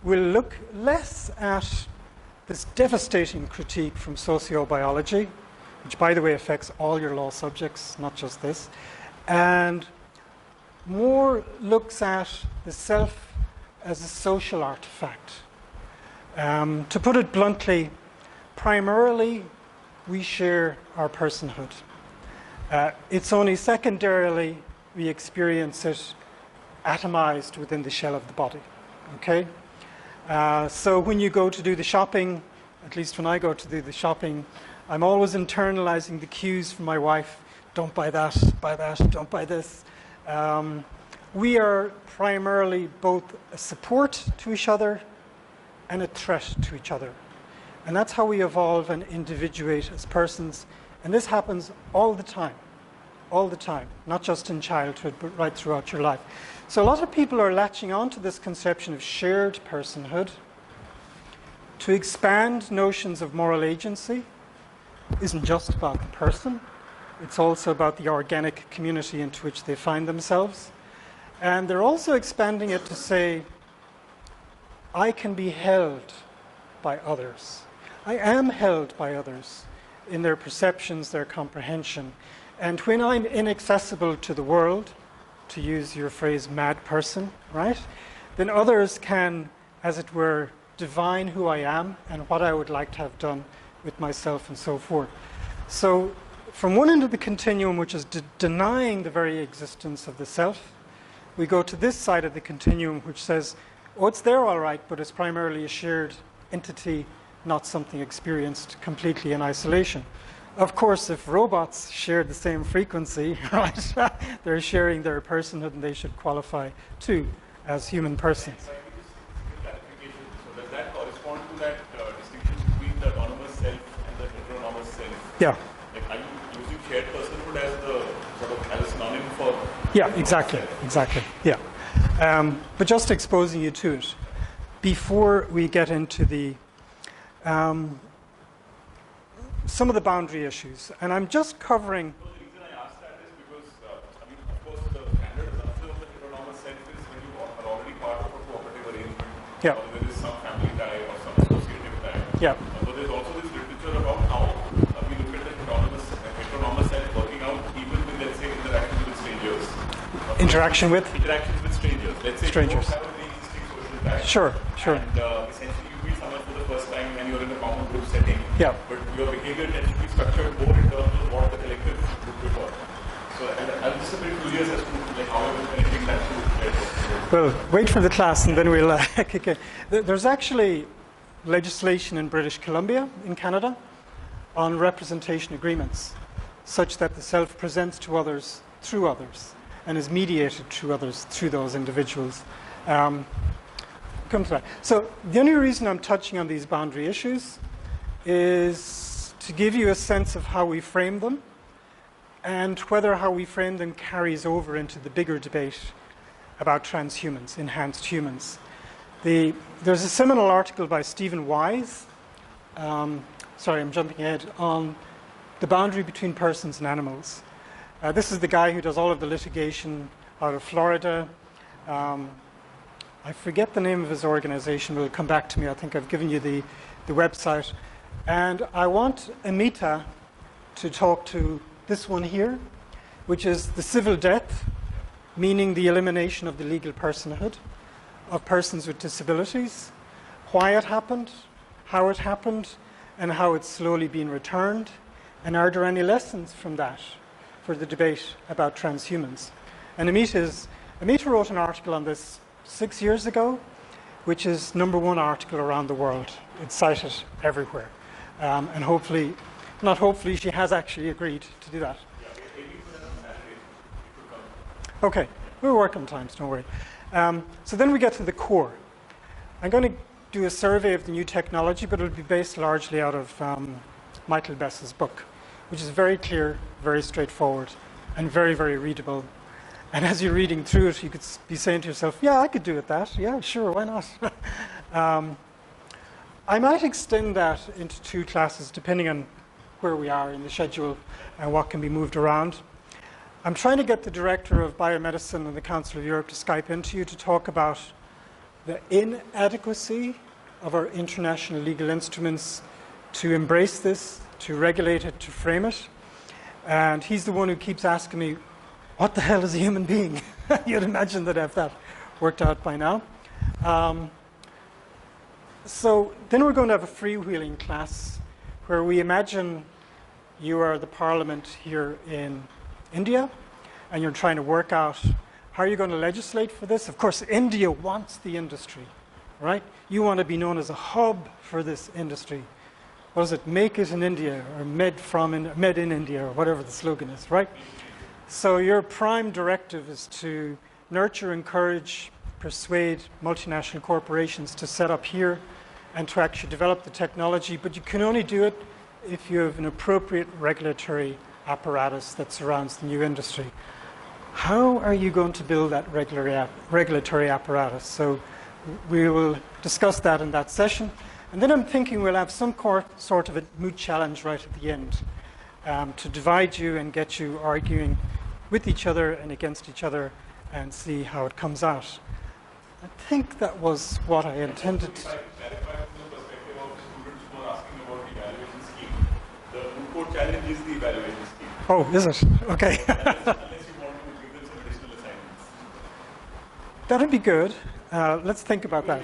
Speaker 2: will look less at this devastating critique from sociobiology, which by the way affects all your law subjects, not just this, and more looks at the self as a social artifact. To put it bluntly, primarily we share our personhood. It's only secondarily we experience it atomized within the shell of the body. Okay? So when you go to do the shopping, at least when I go to do the shopping, I'm always internalizing the cues from my wife. Don't buy that, don't buy this. We are primarily both a support to each other and a threat to each other. And that's how we evolve and individuate as persons. And this happens all the time, not just in childhood, but right throughout your life. So a lot of people are latching on to this conception of shared personhood to expand notions of moral agency. Isn't just about the person, it's also about the organic community into which they find themselves. And they're also expanding it to say, I can be held by others. I am held by others in their perceptions, their comprehension. And when I'm inaccessible to the world, to use your phrase, mad person, right? Then others can, as it were, divine who I am and what I would like to have done with myself and so forth. So from one end of the continuum, which is denying the very existence of the self, we go to this side of the continuum, which says, oh, it's there all right, but it's primarily a shared entity, not something experienced completely in isolation. Of course, if robots shared the same frequency, right, they're sharing their personhood and they should qualify too as human persons.
Speaker 1: So does that correspond to that distinction between the autonomous self and the heteronomous self?
Speaker 2: Yeah.
Speaker 1: Like, are you using shared personhood as the sort of as a synonym for?
Speaker 2: Yeah, exactly. Yeah. But just exposing you to it before we get into the some of the boundary issues, and I'm just covering.
Speaker 1: So the reason I asked that is because, I mean, of course, the standard assumption of the heteronomous self is when you are already part of a cooperative arrangement,
Speaker 2: Yeah.
Speaker 1: or there is some family tie or some associative tie.
Speaker 2: Yeah.
Speaker 1: But there's also this literature about how we look at the heteronomous self working out even with, let's say, interactions with strangers.
Speaker 2: Interaction with?
Speaker 1: Interactions with strangers. Let's say
Speaker 2: Strangers.
Speaker 1: you don't have a pre-existing social tie.
Speaker 2: Sure.
Speaker 1: And essentially you meet someone for the first time and you're in a common group setting.
Speaker 2: Yeah.
Speaker 1: But your behavior tends to be structured more in terms of what the collective group prefer. So I'm just a bit curious as to like how you're connecting that to.
Speaker 2: Well, wait for the class and then we'll kick in. There's actually legislation in British Columbia, in Canada, on representation agreements, such that the self presents to others through others and is mediated through others, through those individuals. Come to that. So the only reason I'm touching on these boundary issues is to give you a sense of how we frame them and whether how we frame them carries over into the bigger debate about transhumans, enhanced humans. There's a seminal article by Stephen Wise, sorry, I'm jumping ahead, on the boundary between persons and animals. This is the guy who does all of the litigation out of Florida. I forget the name of his organization, will come back to me. I think I've given you the website. And I want Amita to talk to this one here, which is the civil death, meaning the elimination of the legal personhood of persons with disabilities, why it happened, how it happened, and how it's slowly been returned, and are there any lessons from that for the debate about transhumans? And Amita wrote an article on this 6 years ago, which is #1 article around the world. It's cited everywhere. And hopefully, not hopefully, she has actually agreed to do that. Okay, we'll work on times, don't worry. So then we get to the core. I'm going to do a survey of the new technology, but it'll be based largely out of Michael Bess's book, which is very clear, very straightforward, and very, very readable. And as you're reading through it, you could be saying to yourself, yeah, I could do it that. Yeah, sure, why not? I might extend that into 2 classes, depending on where we are in the schedule and what can be moved around. I'm trying to get the Director of Biomedicine and the Council of Europe to Skype into you to talk about the inadequacy of our international legal instruments to embrace this, to regulate it, to frame it. And he's the one who keeps asking me, what the hell is a human being? You'd imagine that I've that worked out by now. So then we're going to have a freewheeling class where we imagine you are the parliament here in India and you're trying to work out how are you going to legislate for this. Of course, India wants the industry, right? You want to be known as a hub for this industry. What is it? Make it in India, or made in India, or whatever the slogan is, right? So your prime directive is to nurture, encourage, persuade multinational corporations to set up here and to actually develop the technology, but you can only do it if you have an appropriate regulatory apparatus that surrounds the new industry. How are you going to build that regulatory apparatus? So we will discuss that in that session. And then I'm thinking we'll have some sort of a mood challenge right at the end to divide you and get you arguing with each other and against each other and see how it comes out. I think that was what I intended to.
Speaker 1: If I clarify from the perspective of students who are asking about the evaluation scheme, the moot court challenge is the evaluation scheme.
Speaker 2: Oh, is it? Okay.
Speaker 1: Unless you want to give them some additional assignments.
Speaker 2: That'd be good. Let's think about that.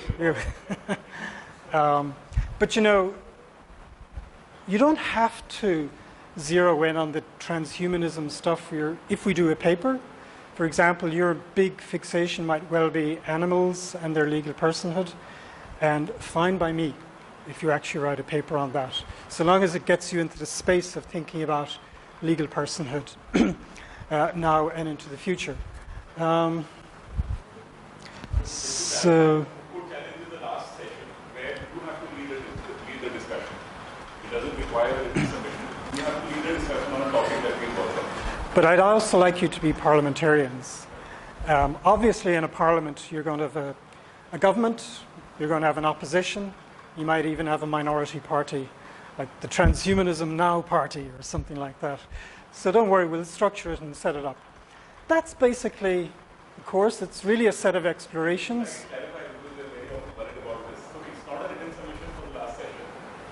Speaker 2: But you know, you don't have to zero in on the transhumanism stuff if we do a paper. For example, your big fixation might well be animals and their legal personhood, and fine by me if you actually write a paper on that, so long as it gets you into the space of thinking about legal personhood now and into the future. So.
Speaker 1: Challenge is the last session where you have to lead the discussion. It doesn't require a submission. You have to lead a discussion on a topic that we work on.
Speaker 2: But I'd also like you to be parliamentarians. Obviously, in a parliament, you're going to have a government, you're going to have an opposition, you might even have a minority party, like the Transhumanism Now party or something like that. So don't worry, we'll structure it and set it up. That's basically the course. It's really a set of explorations.
Speaker 1: Clarify, because they're very often worried about this. So it's not a written submission for the last session.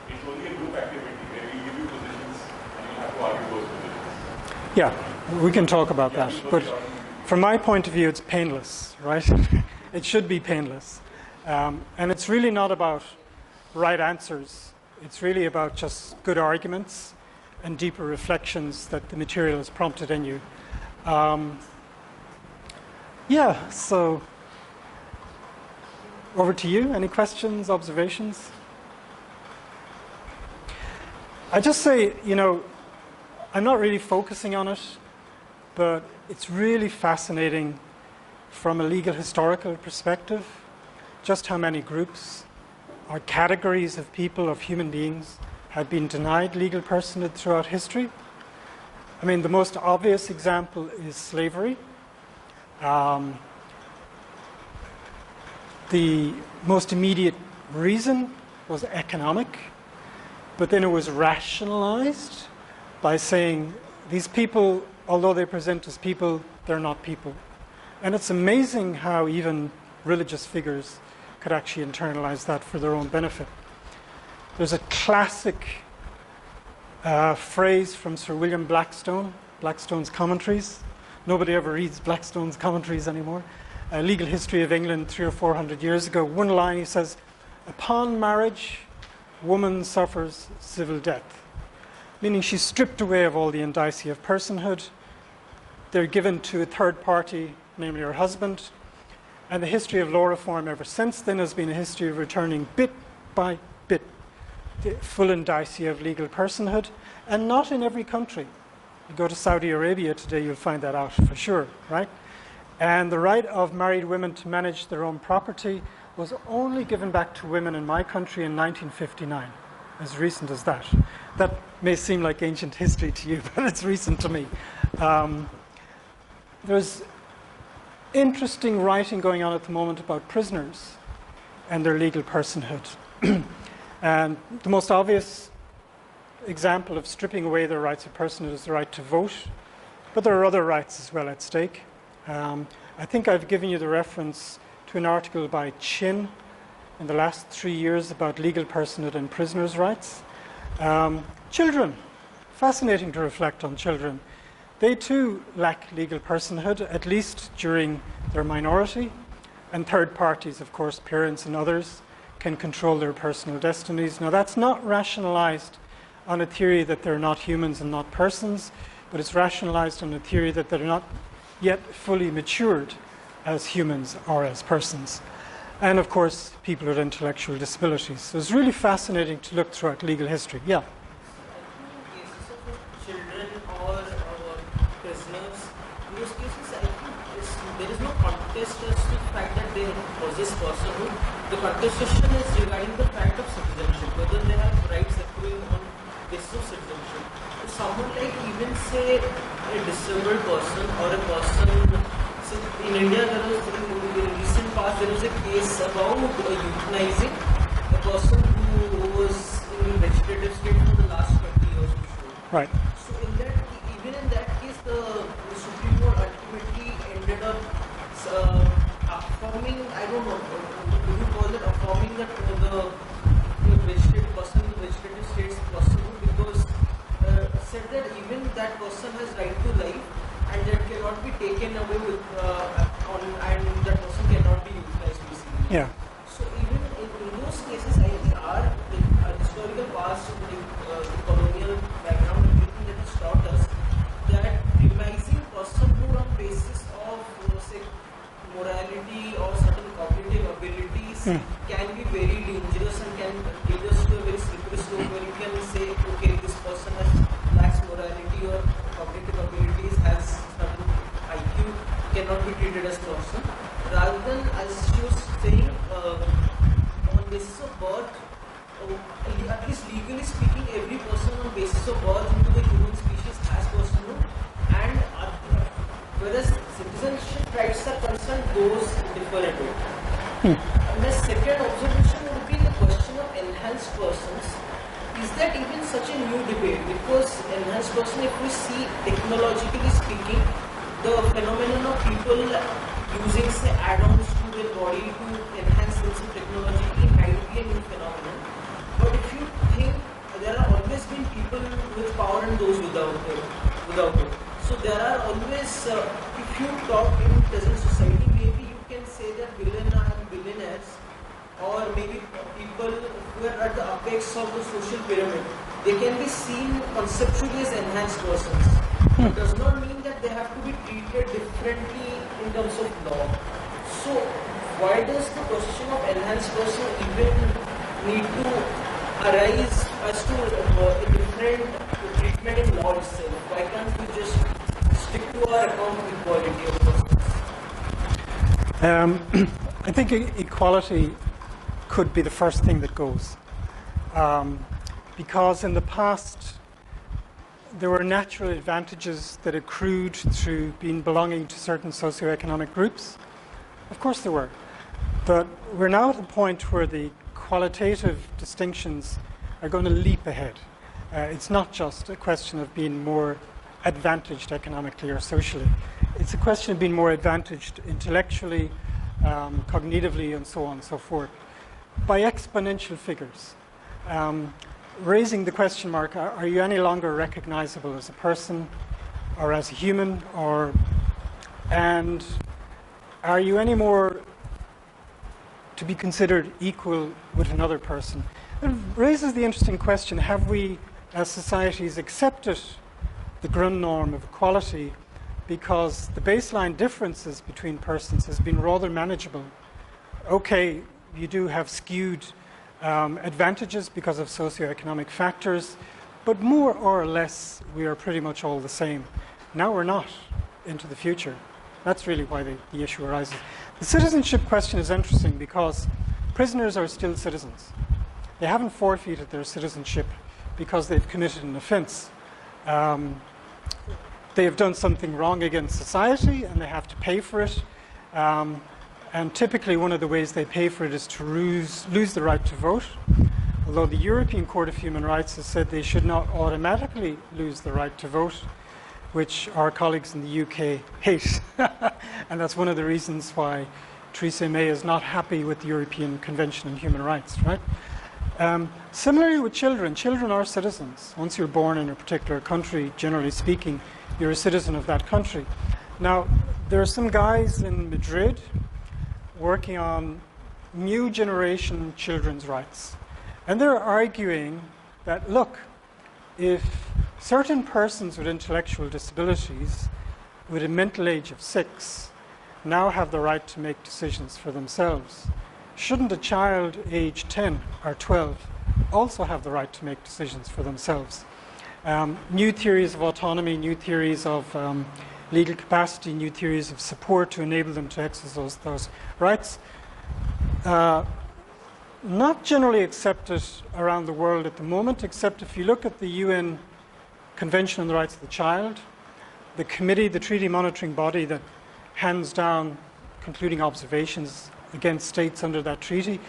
Speaker 1: It's only a group activity where we give you positions and you have to argue those positions.
Speaker 2: Yeah, we can talk about that. But from my point of view, it's painless, right? It should be painless. And it's really not about right answers. It's really about just good arguments and deeper reflections that the material has prompted in you. Yeah, so over to you. Any questions, observations? I just say, you know, I'm not really focusing on it, but it's really fascinating from a legal historical perspective, just how many groups or categories of people, of human beings, have been denied legal personhood throughout history. I mean, the most obvious example is slavery. The most immediate reason was economic, but then it was rationalized by saying these people, although they present as people, they're not people. And it's amazing how even religious figures could actually internalize that for their own benefit. There's a classic phrase from Sir William Blackstone, Blackstone's commentaries. Nobody ever reads Blackstone's commentaries anymore. A legal history of England 300 or 400 years ago. One line, he says, "Upon marriage, woman suffers civil death," meaning she's stripped away of all the indicia of personhood. They're given to a third party, namely her husband. And the history of law reform ever since then has been a history of returning bit by bit the full indicia of legal personhood, and not in every country. You go to Saudi Arabia today, you'll find that out for sure, right? And the right of married women to manage their own property was only given back to women in my country in 1959, as recent as that. That may seem like ancient history to you, but it's recent to me. There's interesting writing going on at the moment about prisoners and their legal personhood. And the most obvious example of stripping away their rights of personhood is the right to vote, but there are other rights as well at stake. I think I've given you the reference to an article by Chin in the last 3 years about legal personhood and prisoners' rights. Children, fascinating to reflect on children. They too lack legal personhood, at least during their minority. And third parties, of course, parents and others, can control their personal destinies. Now, that's not rationalized on a theory that they're not humans and not persons, but it's rationalized on a theory that they're not yet fully matured as humans or as persons. And, of course, people with intellectual disabilities. So it's really fascinating to look throughout legal history. Yeah?
Speaker 7: In cases of children or prisoners, in those cases, I think there is no contest as to the fact that they possess personhood. The contestation is regarding the fact of citizenship, whether they have rights accruing on basis of citizenship. If someone like even say a disabled person or a person, so in India there was in the recent past there was a case about euthanizing a person who was in vegetative state for the last 20 years or so.
Speaker 2: Right.
Speaker 7: So in that, even in that case, the Supreme Court ultimately ended up affirming, I don't know, do you call it affirming that the vegetative person in vegetative state is possible, because said that even that person has right to life and that cannot be taken away with and that person cannot be euthanized basically.
Speaker 2: Yeah.
Speaker 7: So even in those cases, I think our historical past, the colonial background, everything that has taught us that demising personhood on basis of say morality or certain cognitive abilities can be very dangerous and can lead us to a very slippery slope where you can say, okay, this person lacks morality or cognitive abilities, has certain IQ, cannot be treated as person. Rather than, as she was saying, on basis of birth, at least legally speaking, every person on basis of birth into the human species has personhood, and whereas citizenship rights are concerned, those differ a bit. And the second observation would be the question of enhanced persons. Is that even such a new debate? Because enhanced person, if we see technologically speaking, the phenomenon of people using say add-ons to their body to enhance themselves technologically might be a new phenomenon. But if you think, there are always been people with power and those without it. So there are always, if you talk in present society, maybe you can say that billionaires or maybe people who are at the apex of the social pyramid, they can be seen conceptually as enhanced persons. It does not mean that they have to be treated differently in terms of law. So why does the question of enhanced person even need to arise as to a different treatment in law itself? Why can't we just stick to our account of equality of persons?
Speaker 2: I think equality could be the first thing that goes. Because in the past, there were natural advantages that accrued through belonging to certain socioeconomic groups. Of course there were. But we're now at the point where the qualitative distinctions are going to leap ahead. It's not just a question of being more advantaged economically or socially. It's a question of being more advantaged intellectually, cognitively, and so on and so forth, by exponential figures. Raising the question mark, are you any longer recognizable as a person or as a human, and are you any more to be considered equal with another person? It raises the interesting question, have we as societies accepted the Grundnorm of equality because the baseline differences between persons has been rather manageable? Okay, you do have skewed advantages because of socioeconomic factors, but more or less we are pretty much all the same. Now we're not into the future. That's really why the issue arises. The citizenship question is interesting because prisoners are still citizens. They haven't forfeited their citizenship because they've committed an offense. They have done something wrong against society and they have to pay for it. And typically one of the ways they pay for it is to lose the right to vote. Although the European Court of Human Rights has said they should not automatically lose the right to vote, which our colleagues in the UK hate. And that's one of the reasons why Theresa May is not happy with the European Convention on Human Rights, right? Similarly with children, children are citizens. Once you're born in a particular country, generally speaking, you're a citizen of that country. Now, there are some guys in Madrid working on new generation children's rights. And they're arguing that, look, if certain persons with intellectual disabilities with a mental age of 6 now have the right to make decisions for themselves, shouldn't a child aged 10 or 12 also have the right to make decisions for themselves? New theories of autonomy, new theories of legal capacity, new theories of support to enable them to exercise those rights. Not generally accepted around the world at the moment, except if you look at the UN Convention on the Rights of the Child, the committee, the treaty monitoring body that hands down concluding observations against states under that treaty,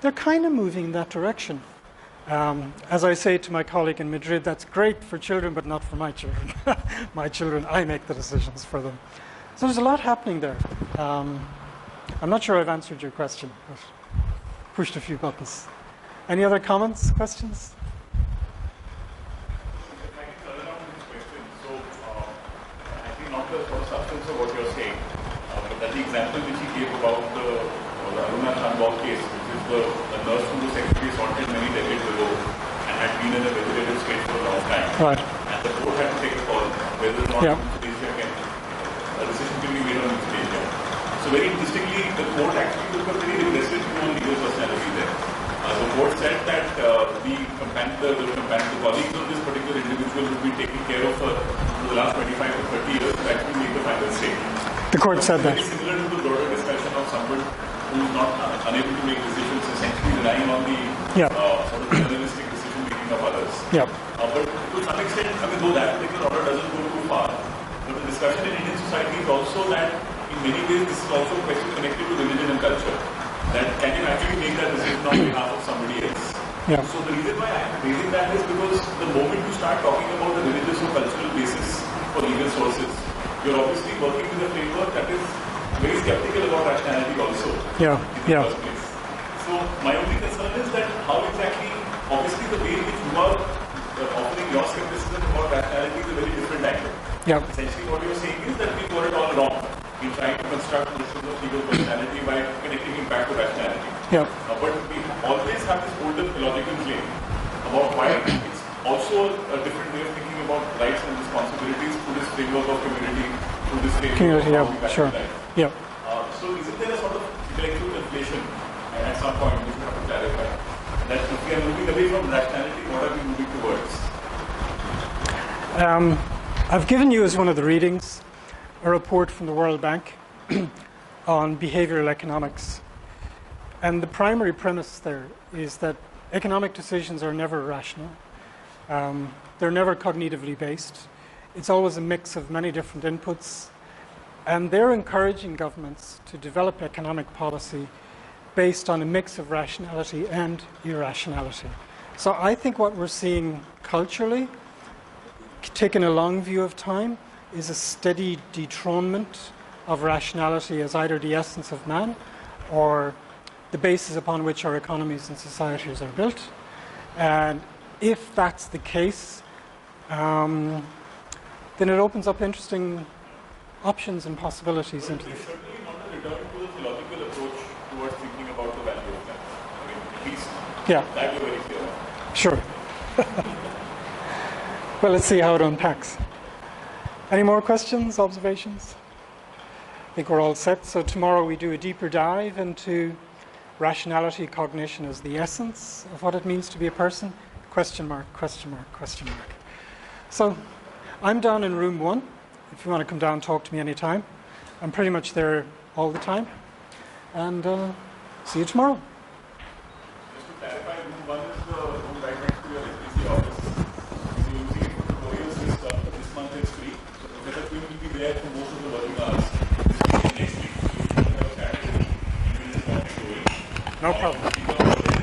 Speaker 2: they're kind of moving in that direction. As I say to my colleague in Madrid, that's great for children, but not for my children. My children, I make the decisions for them. So there's a lot happening there. I'm not sure I've answered your question, but pushed a few buttons. Any other comments, questions?
Speaker 1: If I can turn around this question, so I think not the sort of substance of what you're saying, but that the example which he gave about the Aruna Chandbal case, which is the nurse who was sexually assaulted many decades ago and had been in a vegetative state for a long time.
Speaker 2: Right.
Speaker 1: And the court had to take a call whether or not euthanasia can, a decision can be made on euthanasia. So very interestingly, the court actually took a very regressive view on legal personality there. The court said that the colleagues of this particular individual would be taking care of her for the last 25 to 30 years to actually make the final say.
Speaker 2: The court said that.
Speaker 1: Very similar to the broader discussion of someone who is not unable to make decisions, essentially relying on the sort of journalistic decision making of others. But to some extent, I mean, though that particular order doesn't go too far, but the discussion in Indian society is also that in many ways this is also a question connected to religion and culture. That can you actually make that decision on behalf of somebody else? So the reason why I'm raising that is because the moment you start talking about the religious or cultural basis for legal sources, you're obviously working with a framework that is very skeptical about rationality also in the first place. So my only concern is that how exactly, obviously the way in which you are offering your skepticism about rationality is a very different angle. Essentially what you're saying is that we got it all wrong in trying to construct notions of legal personality by connecting it back to rationality. But we always have this older theological claim about why it's also a different way of thinking about rights and responsibilities through this framework of community, through this framework of how we value life. So isn't there a sort of intellectual inflation at some point which we have to clarify? That if we are moving away from rationality, what are we moving towards?
Speaker 2: I've given you as one of the readings a report from the World Bank on behavioral economics. And the primary premise there is that economic decisions are never rational. They're never cognitively based. It's always a mix of many different inputs. And they're encouraging governments to develop economic policy based on a mix of rationality and irrationality. So I think what we're seeing culturally, taking a long view of time, is a steady dethronement of rationality as either the essence of man or the basis upon which our economies and societies are built. And if that's the case, then it opens up interesting options and possibilities into the
Speaker 1: It's certainly not a return to the philosophical approach towards thinking about the value of life. I mean, at least
Speaker 2: Yeah,
Speaker 1: that we're very clear on.
Speaker 2: sure. Well, let's see how it unpacks. Any more questions, observations? I think we're all set. So tomorrow we do a deeper dive into rationality, cognition as the essence of what it means to be a person. Question mark, question mark, question mark. So I'm down in room 1. If you want to come down and talk to me anytime. I'm pretty much there all the time. And see you tomorrow.
Speaker 1: Just to clarify, room 1 is the room right next to your SPC office. If you're using it for tutorials this month it's free. So Professor Quinn will be there for most of the working hours. This week and next week. You will have a chat with him. He will talk to you.
Speaker 2: No problem.
Speaker 1: But I think I hope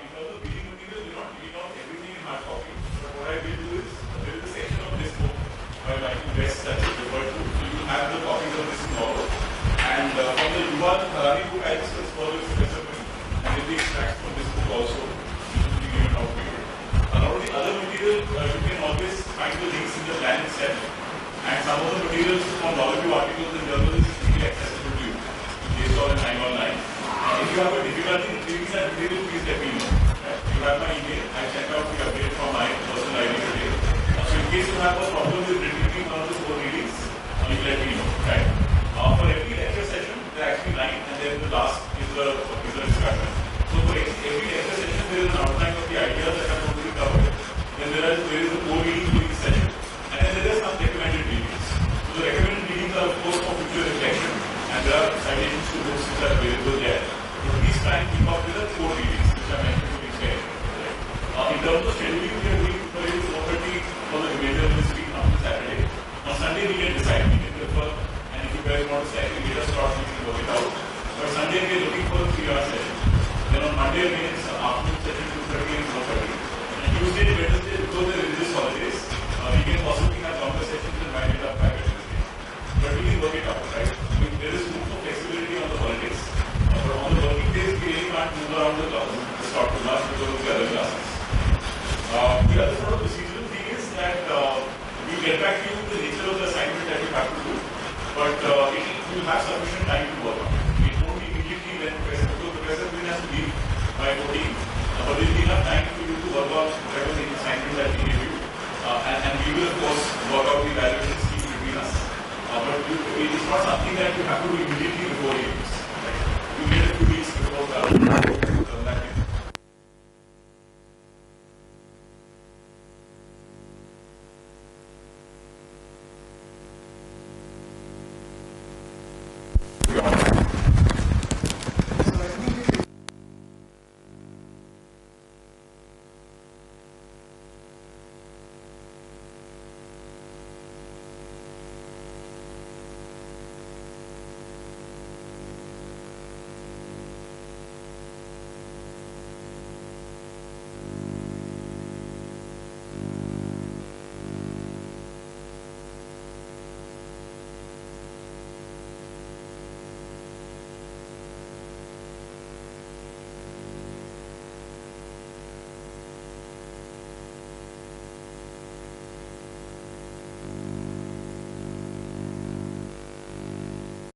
Speaker 1: in terms of reading material, we're not reading out everything in hard copy. But what I will do is, there is a section of this book by Michael West that is referred to. So you will have the copies of this tomorrow. And from the Yuval Harari book, I discussed further with Professor Quinn. And if the extracts from this book also, it will be given out to you. A lot of the other material, you can always find the links in the plan itself. And some of the materials from all of your articles and journals is easily accessible to you, based on time online. If you have a difficulty in reading that material, please let me know. Right? You have my email. I sent out the update from my personal ID today. So in case you have a problem with retrieving one of the 4 readings, you let me know. Right? For every lecture session, there are actually 9, and then the last is the discussion. So for every lecture session, there is an outline of the ideas that are going to be covered. Then there is a 4 readings during the session, and then there are some recommended readings. So the recommended readings are of course for future reflection, and there are citations to books which are available there. But please try and keep up with the 4 readings which I mentioned to be fair. In terms of scheduling, we are doing tutorials 4:30 for the remainder of this week after Saturday. On Sunday we can decide, we can prefer, and if you guys want to slightly later start, we can work it out. But Sunday we are looking for a 3-hour session. Then on Monday again it's an afternoon session 2:30 and 4:30. And Tuesday, Wednesday, because they're religious holidays, we can possibly have longer sessions and wind it up by Wednesday. But we can work it out, right? I mean, there is room for flexibility on the holidays. But on the working days, we really can't move around the class, start to lunch because of the other classes. The other sort of procedural thing is that we'll get back to you with the nature of the assignment that you have to do. But you have sufficient time